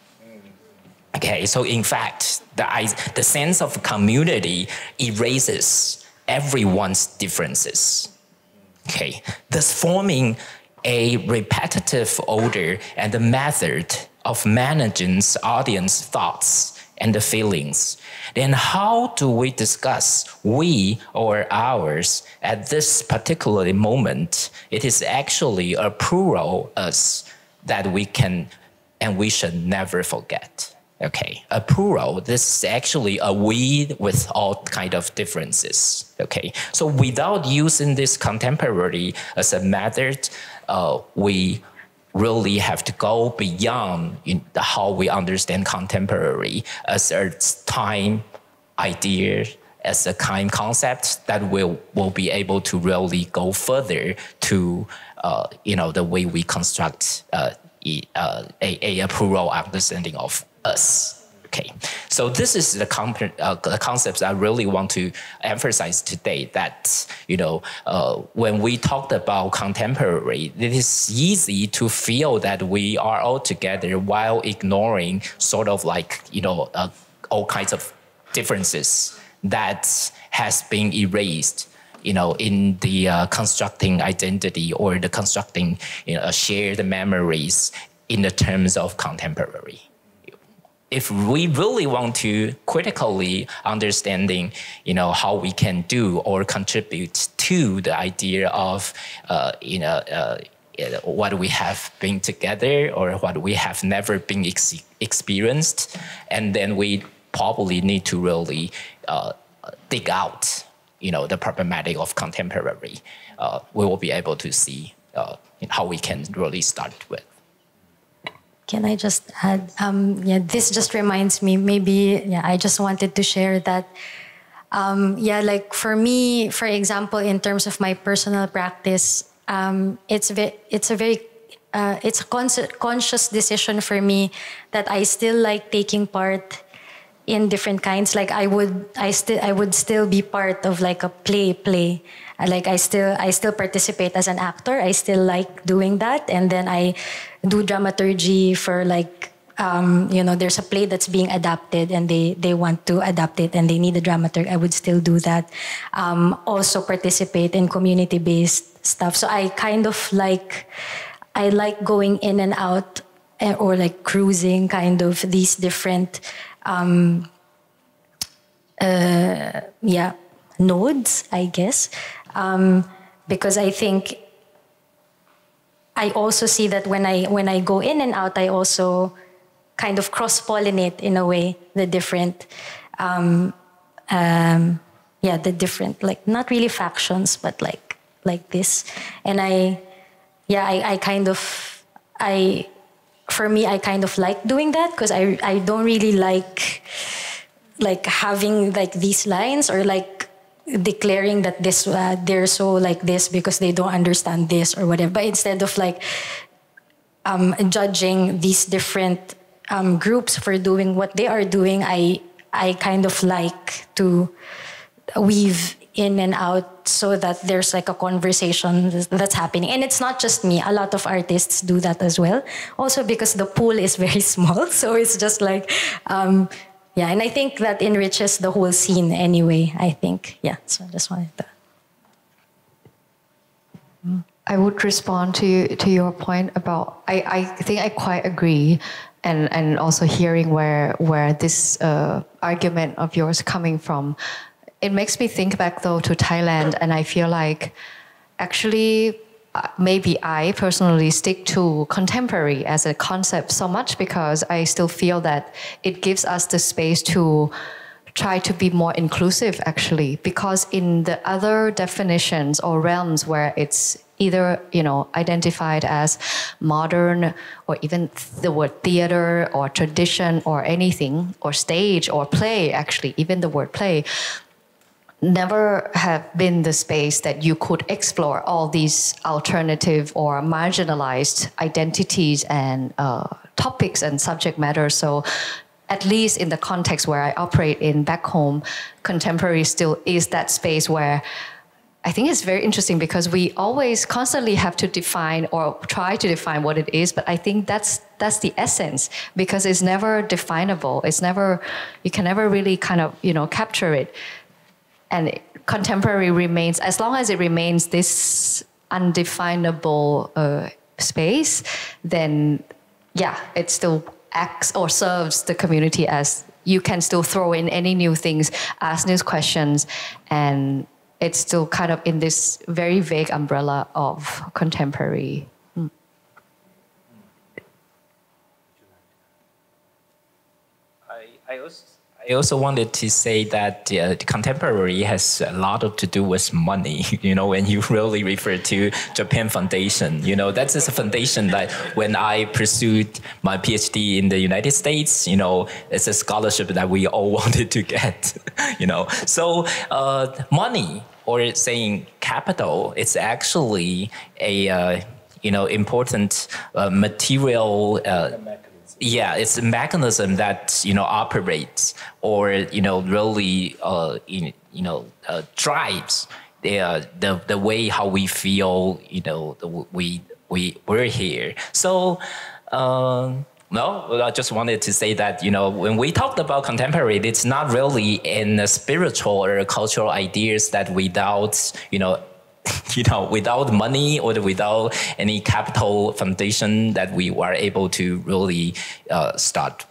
Okay, so in fact, the sense of community erases everyone's differences. Okay, thus forming a repetitive order and a method of managing audience thoughts and the feelings. Then how do we discuss we or ours at this particular moment? It is actually a plural us that we can and we should never forget. Okay, a plural, this is actually a we with all kind of differences. Okay, so without using this contemporary as a method, we really have to go beyond how we understand contemporary as a time idea, as a time concept that will be able to really go further to the way we construct a plural understanding of us. Okay, so this is the concepts I really want to emphasize today, that when we talked about contemporary, it is easy to feel that we are all together while ignoring sort of like all kinds of differences that has been erased in the constructing identity or the constructing shared memories in the terms of contemporary. If we really want to critically understanding, how we can do or contribute to the idea of, what we have been together or what we have never been experienced, and then we probably need to really dig out, the problematic of contemporary. We will be able to see how we can really start with. Can I just add? This just reminds me, I just wanted to share that, like for me, for example, in terms of my personal practice, it's a conscious decision for me that I still like taking part in different kinds. Like I would still be part of like a play. Like I still participate as an actor. I still like doing that, and then I do dramaturgy for like there's a play that's being adapted and they want to adapt it and they need a dramaturg. I would still do that. Also participate in community-based stuff. So I kind of like going in and out or like cruising kind of these different nodes, I guess. Because I think I also see that when I go in and out, I also kind of cross-pollinate in a way the different, the different, like not really factions, but like this. And I kind of like doing that because I don't really like having like these lines or like declaring that this they're so like this because they don't understand this or whatever. But instead of like judging these different groups for doing what they are doing, I kind of like to weave in and out so that there's like a conversation that's happening. And it's not just me. A lot of artists do that as well. Also because the pool is very small. So it's just like, and I think that enriches the whole scene anyway, I think. Yeah, so I just wanted to. I would respond to your point about, I think I quite agree and also hearing where this argument of yours coming from. It makes me think back though to Thailand, and I feel like actually maybe I personally stick to contemporary as a concept so much because I still feel that it gives us the space to try to be more inclusive actually, because in the other definitions or realms where it's either, identified as modern or even the word theater or tradition or anything, or stage or play, actually, even the word play, never have been the space that you could explore all these alternative or marginalized identities and topics and subject matter. So at least in the context where I operate in back home, contemporary still is that space where I think it's very interesting because we always constantly have to define or try to define what it is, but I think that's the essence because it's never definable. You can never really kind of, capture it. And contemporary remains, as long as it remains this undefinable space, then it still acts or serves the community as you can still throw in any new things, ask new questions, and it's still kind of in this very vague umbrella of contemporary. I also wanted to say that contemporary has a lot to do with money. When you really refer to Japan Foundation, that's just a foundation that when I pursued my PhD in the United States, it's a scholarship that we all wanted to get, So money, or saying capital, it's actually a important material. It's a mechanism that operates or really drives the way how we feel. We're here. So I just wanted to say that when we talked about contemporary, it's not really in the spiritual or cultural ideas that without without money or without any capital foundation that we were able to really start,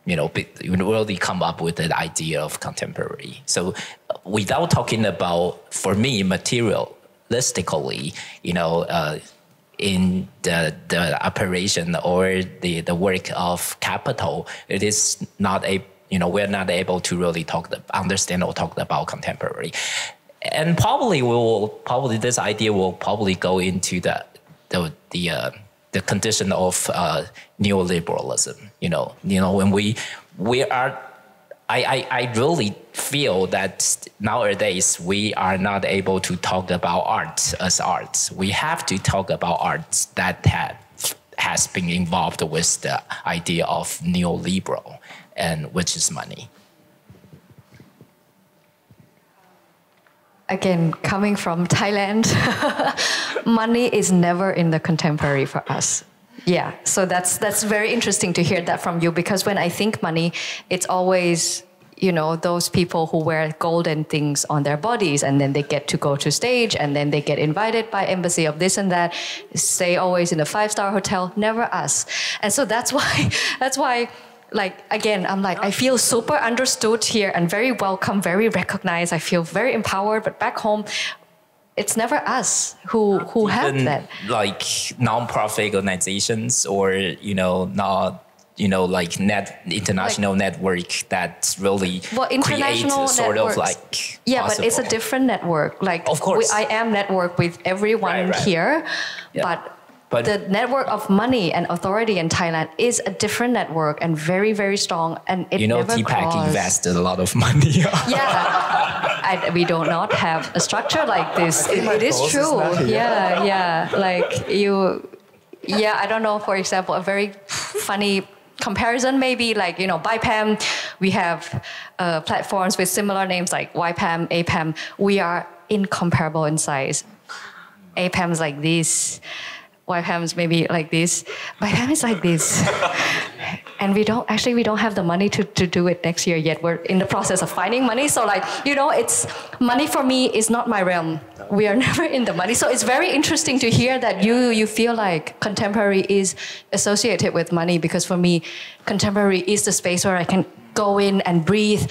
really come up with the idea of contemporary. So without talking about, for me, materialistically, in the operation or the work of capital, it is not we're not able to really understand or talk about contemporary. And probably this idea will probably go into the condition of neoliberalism. When we are, I really feel that nowadays we are not able to talk about art as art. We have to talk about art that has been involved with the idea of neoliberal, and which is money. Again, coming from Thailand, money is never in the contemporary for us. Yeah, so that's very interesting to hear that from you, because when I think money, it's always, those people who wear golden things on their bodies, and then they get to go to stage, and then they get invited by embassy of this and that, stay always in a 5-star hotel, never us. And so that's why again, I feel super understood here and very welcome, very recognized. I feel very empowered, but back home, it's never us who have that. Like non-profit organizations or, not, international network that really create sort of but it's a different network. Of course. I am networked with everyone here, but the network of money and authority in Thailand is a different network and very, very strong. And it never TPAC invested a lot of money. We do not have a structure like this. It is true. I don't know, for example, a very funny comparison maybe BIPAM, we have platforms with similar names like YPAM, APAM. We are incomparable in size. APAM is like this. YPAM is maybe like this. BIPAM is like this. And we don't have the money to do it next year yet. We're in the process of finding money. So like, it's money for me is not my realm. We are never in the money. So it's very interesting to hear that you feel like contemporary is associated with money, because for me, contemporary is the space where I can go in and breathe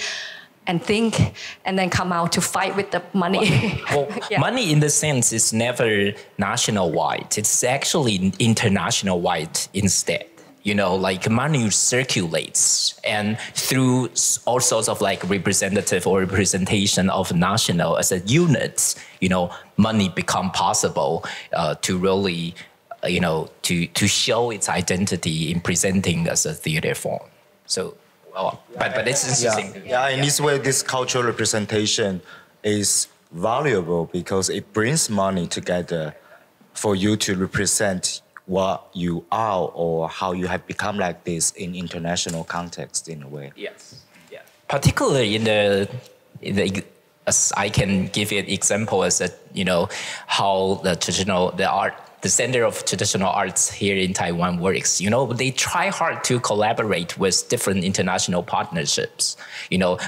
and think, and then come out to fight with the money. Well, yeah. Money in the sense is never national-wide. It's actually international-wide instead. Like money circulates, and through all sorts of like representative or representation of national as a unit, money become possible to really, to show its identity in presenting as a theater form. So, but it's interesting. Yeah, in this way, this cultural representation is valuable because it brings money together for you to represent what you are or how you have become like this in international context in a way. Yes, yeah. Particularly in the as I can give you an example as how the Center of Traditional Arts here in Taiwan works. They try hard to collaborate with different international partnerships,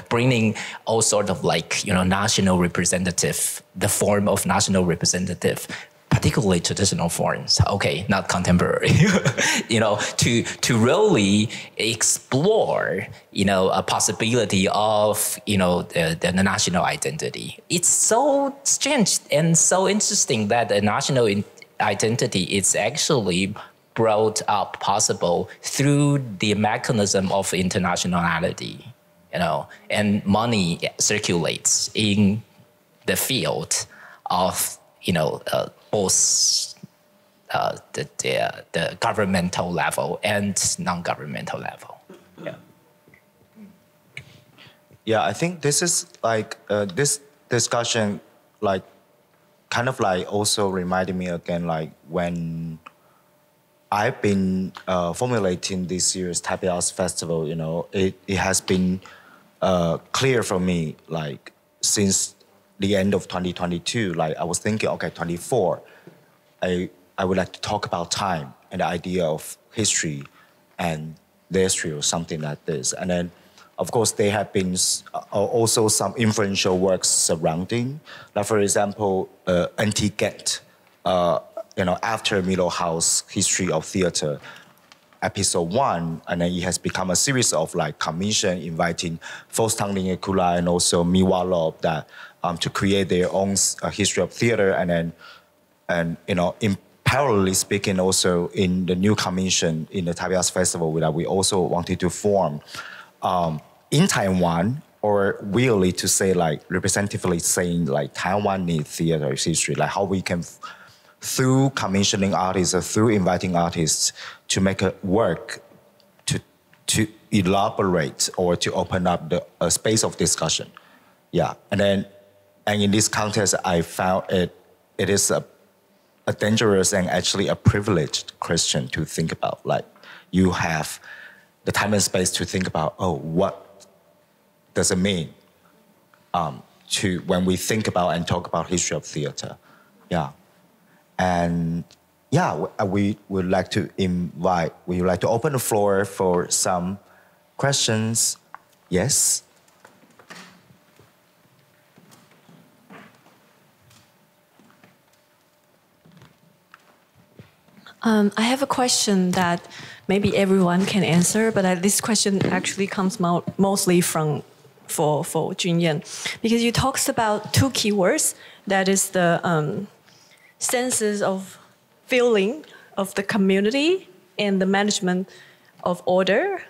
bringing all sort of like, national representative, the form of national representative, particularly traditional forms, okay, not contemporary, to really explore, a possibility of, the national identity. It's so strange and so interesting that the national identity is actually brought up possible through the mechanism of internationality, and money circulates in the field of, both the governmental level and non-governmental level. Yeah. Yeah, I think this is like this discussion, like kind of like also reminded me again, like when I've been formulating this year's Taipei Arts Festival. It has been clear for me, like since the end of 2022, like I was thinking, okay, 24, I would like to talk about time and the idea of history and the history or something like this. And then, of course, there have been also some influential works surrounding, like for example, Anti-Get, after Milo House History of Theater, episode 1, and then it has become a series of like commission inviting Faustin Lingekula and also Miwa Lob that to create their own history of theater, and in parallelly speaking, also in the new commission in the Taipei Arts Festival that we also wanted to form in Taiwan, or really to say like representatively saying like Taiwanese theater history, like how we can through commissioning artists or through inviting artists to make a work to elaborate or to open up a space of discussion. Yeah, and in this context, I found it is a dangerous and actually a privileged question to think about. Like you have the time and space to think about, what does it mean to when we think about and talk about history of theater? Yeah. And yeah, we would like to open the floor for some questions. Yes? I have a question that maybe everyone can answer, but this question actually comes mostly for Chun-Yen, because you talked about two keywords. That is the senses of feeling of the community and the management of order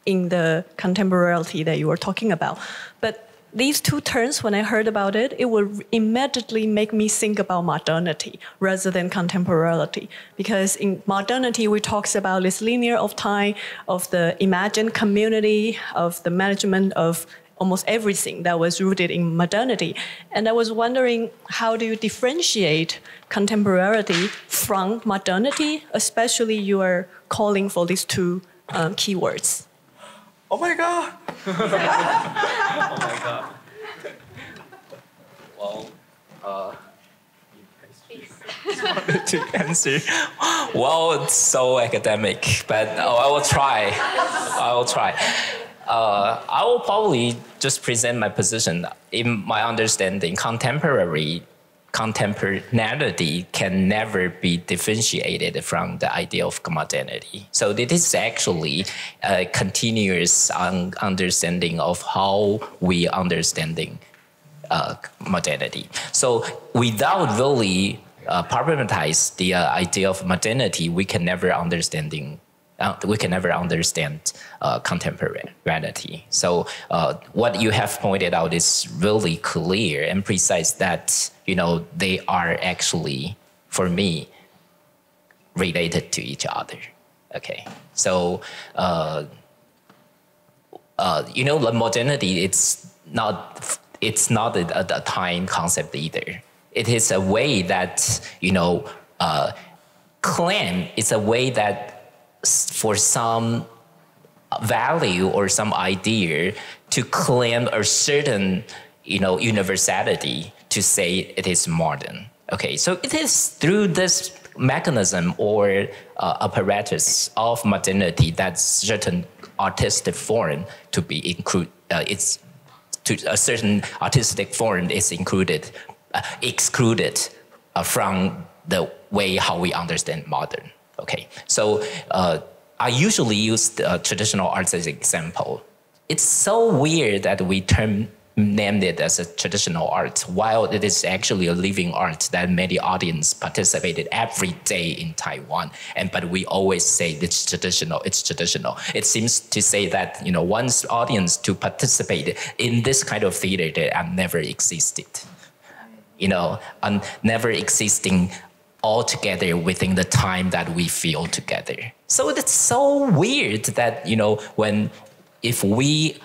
in the contemporarily that you were talking about. But these two terms, when I heard about it, it would immediately make me think about modernity rather than contemporarily. Because in modernity, we talk about this linear of time, of the imagined community, of the management of almost everything that was rooted in modernity. And I was wondering, how do you differentiate contemporarity from modernity, especially you are calling for these two keywords? Oh my God. Oh my God. Well, wanted to answer. Well, it's so academic, but I will try. I will probably just present my position. In my understanding, contemporaneity can never be differentiated from the idea of modernity. So it is actually a continuous understanding of how we understanding modernity. So without really problematize the idea of modernity, we can never understand contemporaneity. So what you have pointed out is really clear and precise that, you know, they are actually, for me, related to each other. Okay, so you know, the modernity, it's not a time concept either. It is a way that, you know, claim, it's a way that for some value or some idea to claim a certain, you know, universality to say it is modern. Okay, so it is through this mechanism or apparatus of modernity that certain artistic form to be included. It's to a certain artistic form is excluded from the way how we understand modern. Okay, so I usually use the traditional arts as an example. It's so weird that we named it as a traditional art, while it is actually a living art that many audience participated every day in Taiwan. But we always say it's traditional, it's traditional. It seems to say that, you know, one's audience to participate in this kind of theater that never existed, you know, and never existing all together within the time that we feel together. So it's so weird that, you know, if we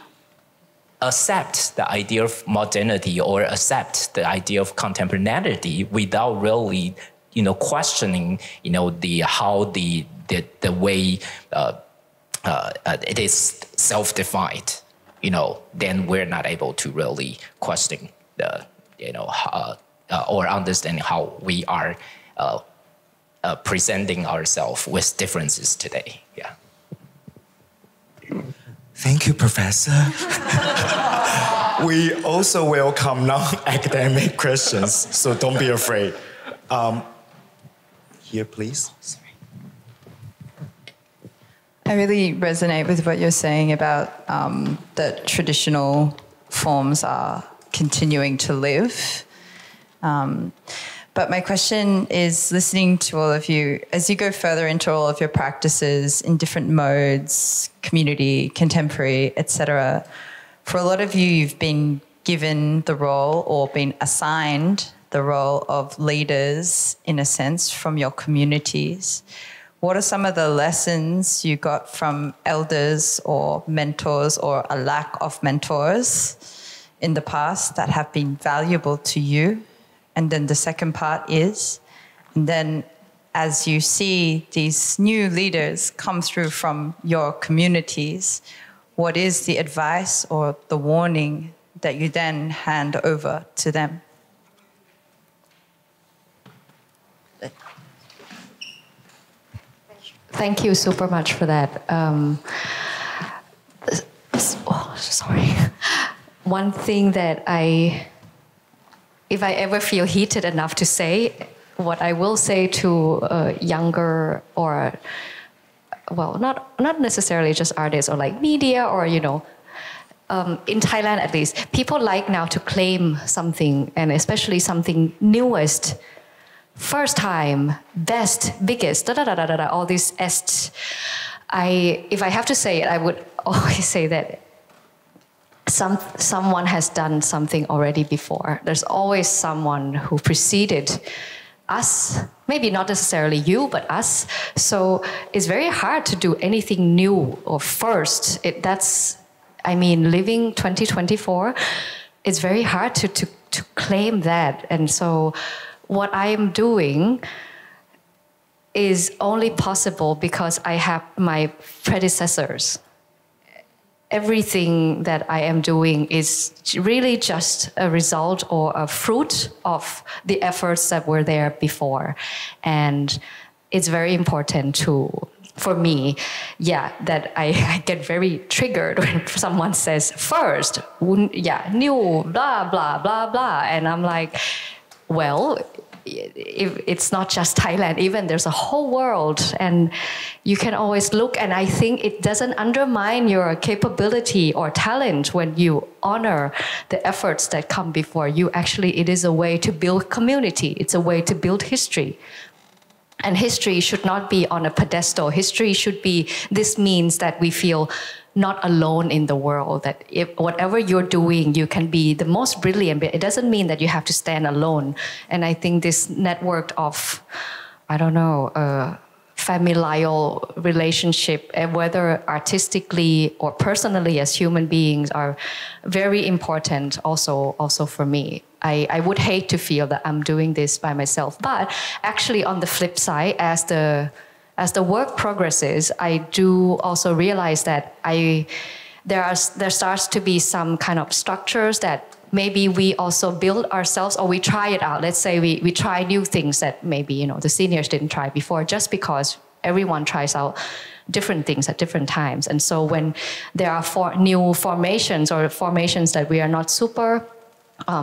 accept the idea of modernity or accept the idea of contemporaneity without really, you know, questioning, you know, the way it is self-defined, you know, then we're not able to really question the, you know, or understand how we are presenting ourselves with differences today. Yeah. Thank you, Professor. We also welcome non-academic questions, so don't be afraid. Here, please. Sorry. I really resonate with what you're saying about that traditional forms are continuing to live. But my question is, listening to all of you, as you go further into all of your practices in different modes, community, contemporary, etc., for a lot of you, you've been given the role or been assigned the role of leaders, in a sense, from your communities. What are some of the lessons you got from elders or mentors or a lack of mentors in the past that have been valuable to you? And then the second part is, and then as you see these new leaders come through from your communities, what is the advice or the warning that you then hand over to them? Thank you super much for that. Sorry. One thing that if I ever feel heated enough to say, what I will say to younger or, well, not necessarily just artists or like media or, you know, in Thailand at least, people like now to claim something, and especially something newest, first time, best, biggest, all these ests. If I have to say it, I would always say that someone has done something already before. There's always someone who preceded us, maybe not necessarily you, but us. So it's very hard to do anything new or first. Living 2024, it's very hard to claim that. And so what I am doing is only possible because I have my predecessors. everything that I am doing is really just a result or a fruit of the efforts that were there before. And it's very important for me, that I get very triggered when someone says first, new, blah, blah, blah, blah. And I'm like, well, if it's not just Thailand, even there's a whole world, and you can always look, and I think it doesn't undermine your capability or talent when you honor the efforts that come before you. Actually, it is a way to build community. It's a way to build history. And history should not be on a pedestal. History should be, this means that we feel not alone in the world, that if whatever you're doing, you can be the most brilliant, but it doesn't mean that you have to stand alone. And I think this network of, familial relationship, and whether artistically or personally as human beings, are very important also for me. I would hate to feel that I'm doing this by myself. But actually on the flip side, as the work progresses, I do also realize that there starts to be some kind of structures that maybe we also build ourselves, or we try it out. Let's say we try new things that maybe the seniors didn't try before, just because everyone tries out different things at different times. And so when there are new formations or formations that we are not super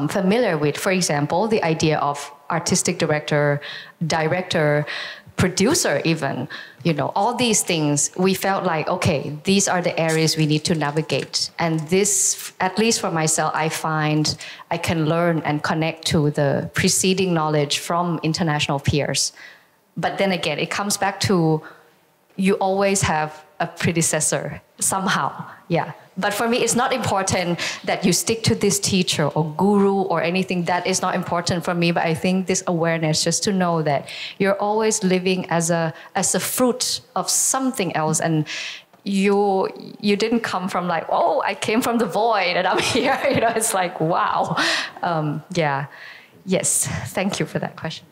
familiar with, for example, the idea of artistic director, producer even, all these things, we felt like, okay, these are the areas we need to navigate. And this, at least for myself, I find I can learn and connect to the preceding knowledge from international peers. But then again, it comes back to, you always have a predecessor somehow, But for me, it's not important that you stick to this teacher or guru or anything. That is not important for me. But I think this awareness, just to know that you're always living as a fruit of something else, and you didn't come from like, oh, I came from the void and I'm here. It's like, wow, yes. Thank you for that question.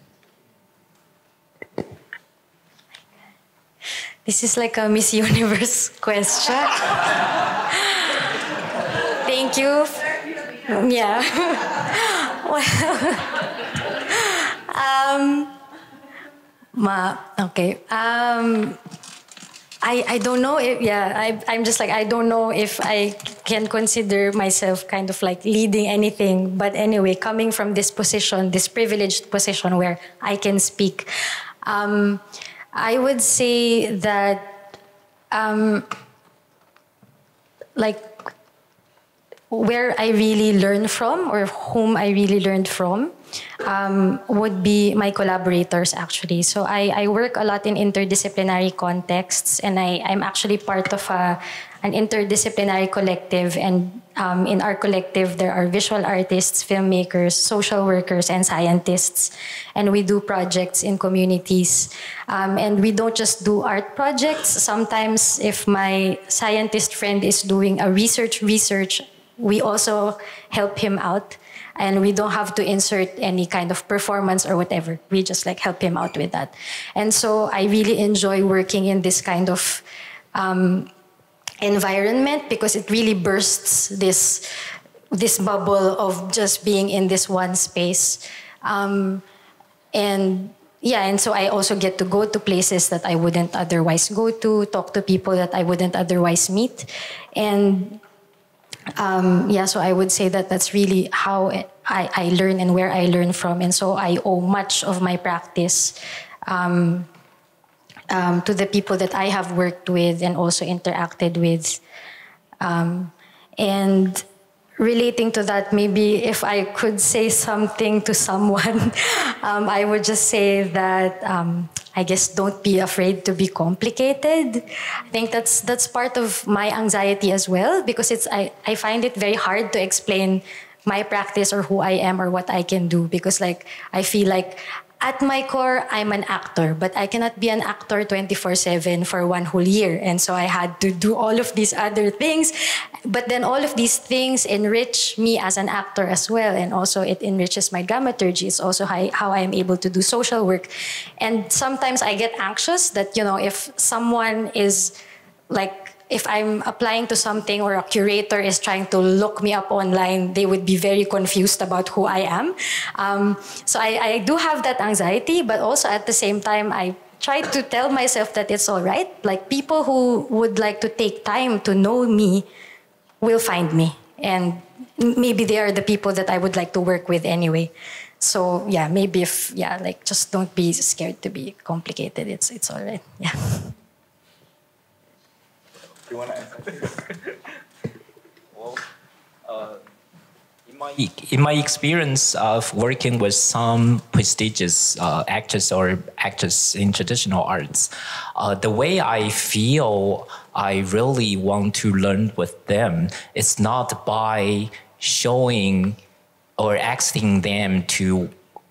This is like a Miss Universe question. Thank you. Yeah. Okay. I don't know if, I'm just like, I don't know if I can consider myself kind of like leading anything. But anyway, coming from this position, this privileged position where I can speak, I would say that, like, where I really learn from, or whom I really learned from, would be my collaborators, actually. So I work a lot in interdisciplinary contexts, and I'm actually part of an interdisciplinary collective, and in our collective, there are visual artists, filmmakers, social workers, and scientists. And we do projects in communities. And we don't just do art projects. Sometimes if my scientist friend is doing a research, we also help him out. And we don't have to insert any kind of performance or whatever. We just like help him out with that. And so I really enjoy working in this kind of environment, because it really bursts this bubble of just being in this one space. And so I also get to go to places that I wouldn't otherwise go to, talk to people that I wouldn't otherwise meet. And so I would say that that's really how I learn and where I learn from. And so I owe much of my practice to the people that I have worked with and also interacted with. And relating to that, maybe if I could say something to someone, I would just say that I guess don't be afraid to be complicated. I think that's part of my anxiety as well, because I find it very hard to explain my practice or who I am or what I can do, because like I feel like at my core, I'm an actor, but I cannot be an actor 24/7 for one whole year. And so I had to do all of these other things. But then all of these things enrich me as an actor as well. And also it enriches my dramaturgy. It's also how I am able to do social work. And sometimes I get anxious that, if someone is like, if I'm applying to something or a curator is trying to look me up online, they would be very confused about who I am. So I do have that anxiety, but also at the same time, I try to tell myself that it's all right. Like people who would like to take time to know me will find me. And maybe they are the people that I would like to work with anyway. So yeah, maybe like just don't be scared to be complicated. It's all right. Yeah. You want to answer? Well, in my experience of working with some prestigious actors or actors in traditional arts, the way I feel I really want to learn with them is not by showing or asking them to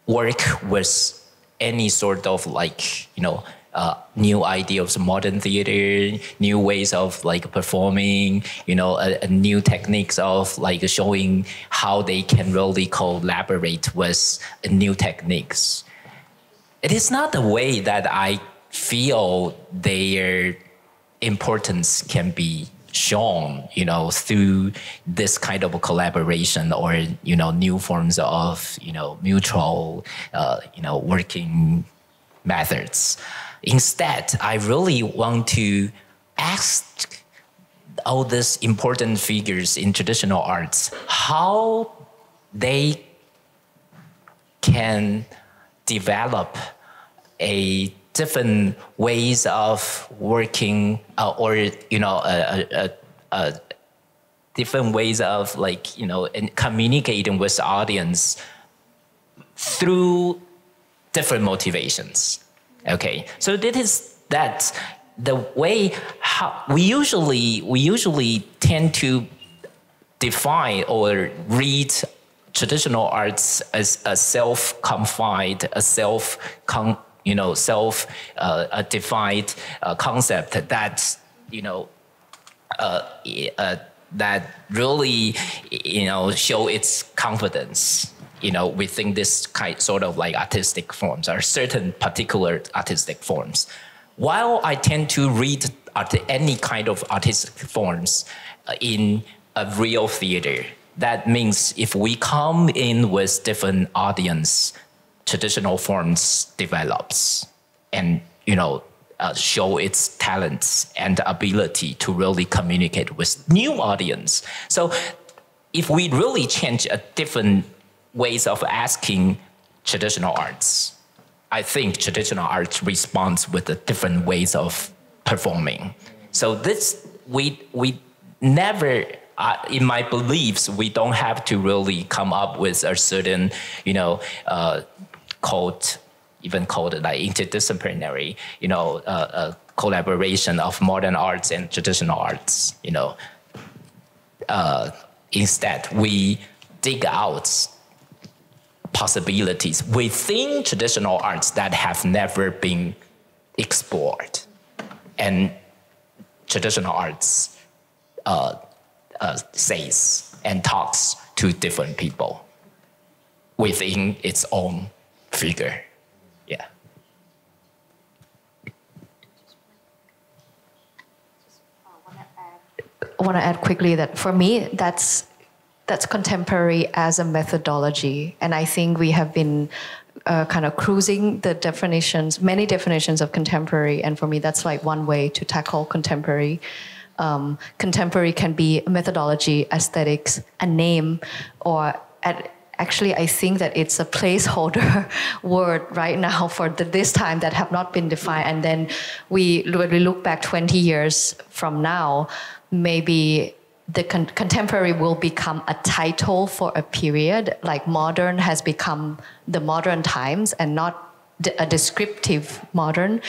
work with any sort of like, new ideas of modern theater, new ways of like performing, a new techniques of like showing how they can really collaborate with new techniques. It is not the way that I feel their importance can be shown, through this kind of a collaboration or, new forms of, mutual, working methods. Instead, I really want to ask all these important figures in traditional arts how they can develop a different ways of working or different ways of like and communicating with the audience through different motivations. Okay, so that's the way how we usually tend to define or read traditional arts as a self-confined, a defined concept that that really show its confidence within this sort of like artistic forms or certain particular artistic forms. While I tend to read any kind of artistic forms in a real theater, that means if we come in with different audience, traditional forms develops and show its talents and ability to really communicate with new audience. So if we really change a different ways of asking traditional arts, I think traditional arts responds with the different ways of performing. So this, we never, in my beliefs, we don't have to really come up with a certain, called like interdisciplinary, collaboration of modern arts and traditional arts, Instead, we dig out possibilities within traditional arts that have never been explored. And traditional arts says and talks to different people within its own figure. Yeah. I want to add quickly that for me, that's contemporary as a methodology. And I think we have been kind of cruising the definitions, many definitions of contemporary. And for me, that's like one way to tackle contemporary. Contemporary can be a methodology, aesthetics, a name, or actually, I think that it's a placeholder word right now for this time that have not been defined. And then when we look back 20 years from now, maybe the contemporary will become a title for a period, like modern has become the modern times and not a descriptive modern.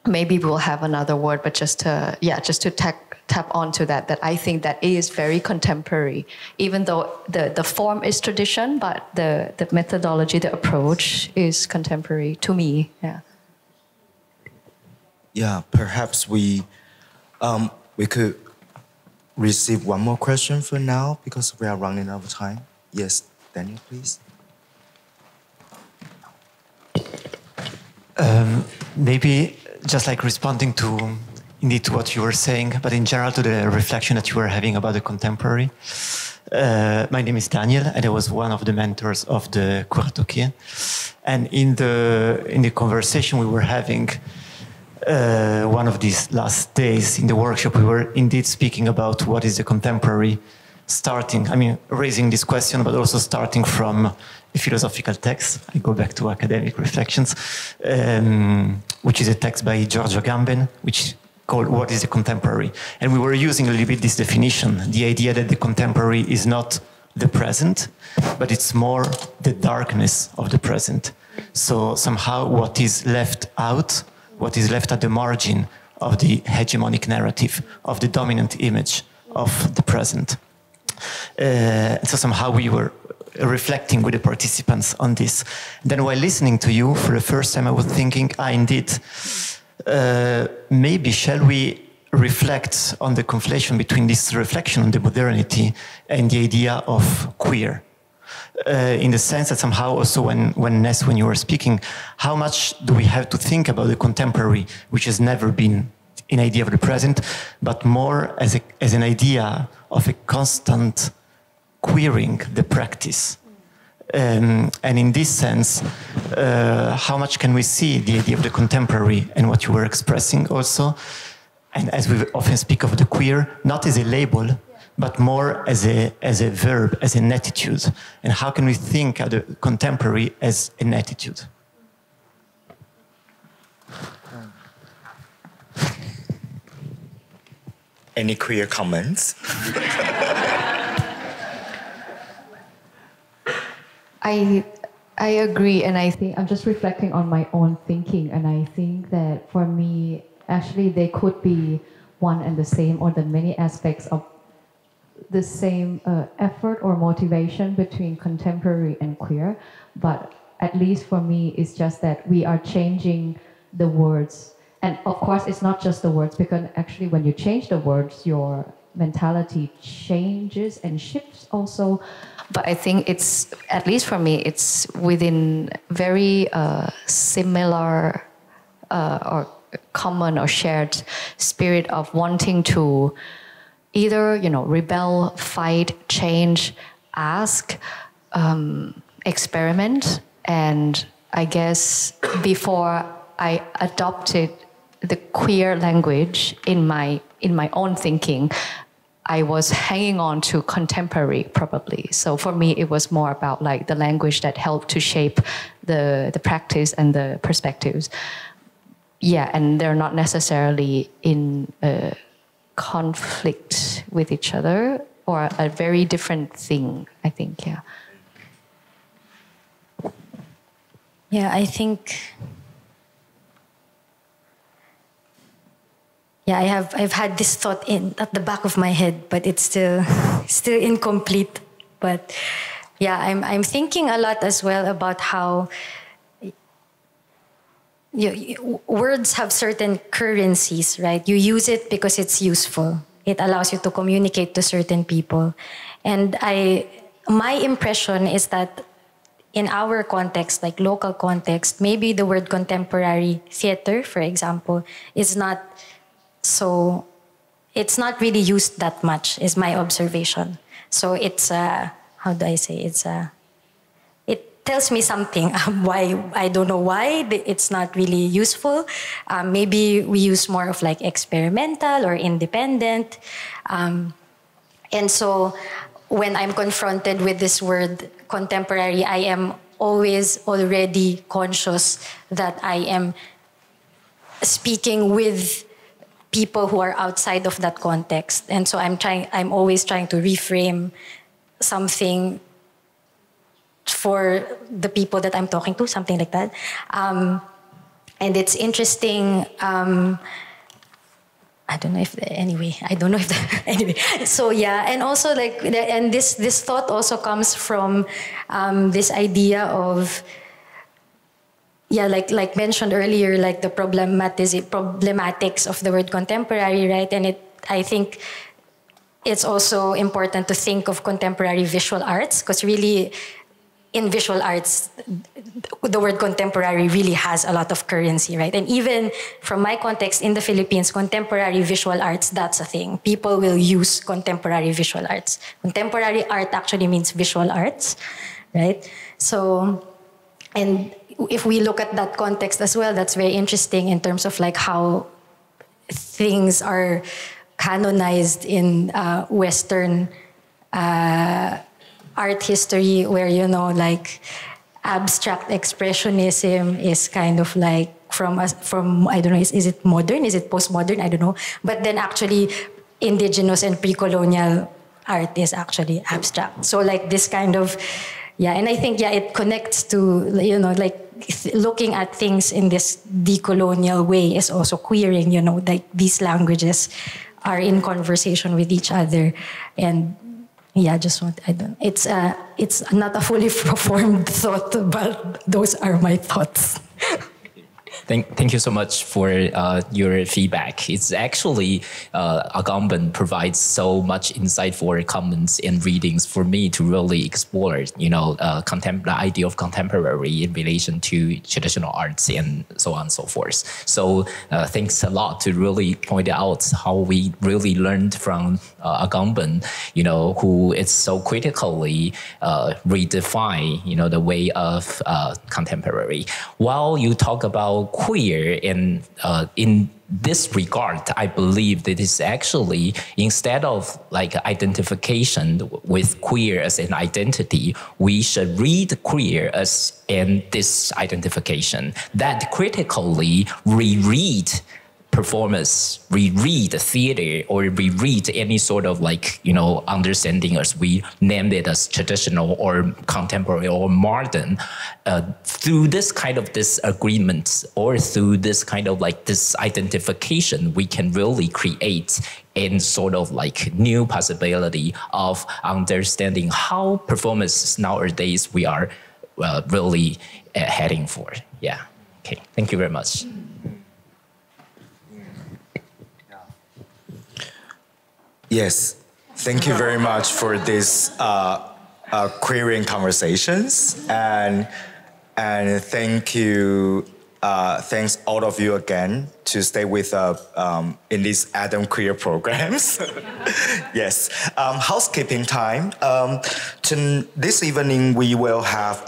Maybe we'll have another word, but just to tap onto that I think that is very contemporary, even though the form is tradition, but the methodology, the approach is contemporary to me. Yeah. Yeah, perhaps we could receive one more question for now because we are running out of time. Yes, Daniel, please. Maybe just like responding to indeed to what you were saying, but in general to the reflection that you were having about the contemporary. My name is Daniel, and I was one of the mentors of the Kuratoki. And in the conversation we were having, one of these last days in the workshop, we were indeed speaking about what is the contemporary, raising this question, but also starting from a philosophical text. I go back to academic reflections, which is a text by Giorgio Agamben, which called What is the Contemporary? And we were using a little bit this definition, the idea that the contemporary is not the present, but it's more the darkness of the present. So somehow what is left out, what is left at the margin of the hegemonic narrative, of the dominant image of the present. So somehow we were reflecting with the participants on this. Then while listening to you for the first time, I was thinking, indeed, maybe shall we reflect on the conflation between this reflection on the modernity and the idea of queer? In the sense that somehow also when Ness, when you were speaking, how much do we have to think about the contemporary, which has never been an idea of the present, but more as an idea of a constant queering the practice. And in this sense, how much can we see the idea of the contemporary and what you were expressing also, and as we often speak of the queer, not as a label, but more as a verb, as an attitude. And how can we think of the contemporary as an attitude? Any queer comments? I agree, and I think I'm just reflecting on my own thinking, and I think that for me, actually, they could be one and the same, or the many aspects of the same effort or motivation between contemporary and queer. But at least for me, it's just that we are changing the words. And of course, it's not just the words, because actually when you change the words, your mentality changes and shifts also. But I think it's, at least for me, it's within very similar or common or shared spirit of wanting to either, rebel, fight, change, ask, experiment. And I guess before I adopted the queer language in my own thinking, I was hanging on to contemporary probably. So for me, it was more about like the language that helped to shape the practice and the perspectives. Yeah, and they're not necessarily in conflict with each other, or a very different thing, I think, yeah. Yeah, I think... Yeah, I've had this thought at the back of my head, but it's still incomplete. But yeah, I'm thinking a lot as well about how words have certain currencies, right? You use it because it's useful. It allows you to communicate to certain people. And my impression is that in our context, like local context, maybe the word contemporary theater, for example, is not really used that much, is my observation. So it's, how do I say, it tells me something, why, I don't know why it's not really useful. Maybe we use more of like experimental or independent. And so when I'm confronted with this word contemporary, I am always already conscious that I am speaking with people who are outside of that context. And so I'm always trying to reframe something for the people that I'm talking to, something like that. And it's interesting, I don't know if, anyway. So yeah, and also like, and this thought also comes from this idea of, yeah, like mentioned earlier, like the problematics of the word contemporary, right? And I think it's also important to think of contemporary visual arts, because really in visual arts, the word contemporary really has a lot of currency, right? And even from my context in the Philippines, contemporary visual arts, that's a thing. People will use contemporary visual arts. Contemporary art actually means visual arts, right? So, and if we look at that context as well, that's very interesting in terms of like how things are canonized in Western art history, where, you know, like abstract expressionism is kind of like from I don't know, is it modern? Is it postmodern? I don't know. But then actually indigenous and pre-colonial art is actually abstract. So like this kind of, yeah, and I think, yeah, it connects to, you know, like looking at things in this decolonial way is also queering, you know, like these languages are in conversation with each other. And yeah, it's not a fully formed thought, but those are my thoughts. Thank you so much for your feedback. It's actually, Agamben provides so much insightful comments and readings for me to really explore, you know, the idea of contemporary in relation to traditional arts and so on and so forth. So thanks a lot to really point out how we really learned from Agamben, you know, who is so critically redefine, you know, the way of contemporary. While you talk about queer, and in this regard, I believe that it's actually, instead of like identification with queer as an identity, we should read queer as in disidentification, that critically reread performance, reread theater, or reread any sort of like, you know, understanding as we named it as traditional or contemporary or modern, through this kind of disagreement or through this kind of like this identification, we can really create a sort of like new possibility of understanding how performances nowadays we are really heading for. Yeah. Okay. Thank you very much. Yes, thank you very much for this querying conversations, and thank you, thanks all of you again to stay with us in these Adam Queer programs. Yes, housekeeping time. This evening we will have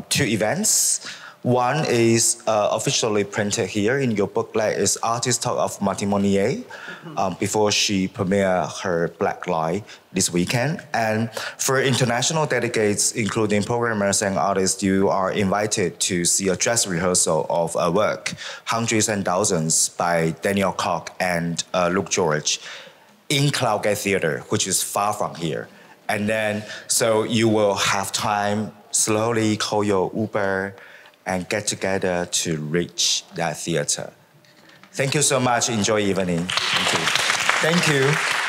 2 events. One is officially printed here in your booklet, is Artist Talk of Martine Monnier, before she premiered her Black Light this weekend. And for international delegates, including programmers and artists, you are invited to see a dress rehearsal of a work, Hundreds and Thousands by Daniel Koch and Luke George, in Cloudgate Theater, which is far from here. And then, so you will have time slowly call your Uber and get together to reach that theater. Thank you so much. Enjoy evening. Thank you. Thank you.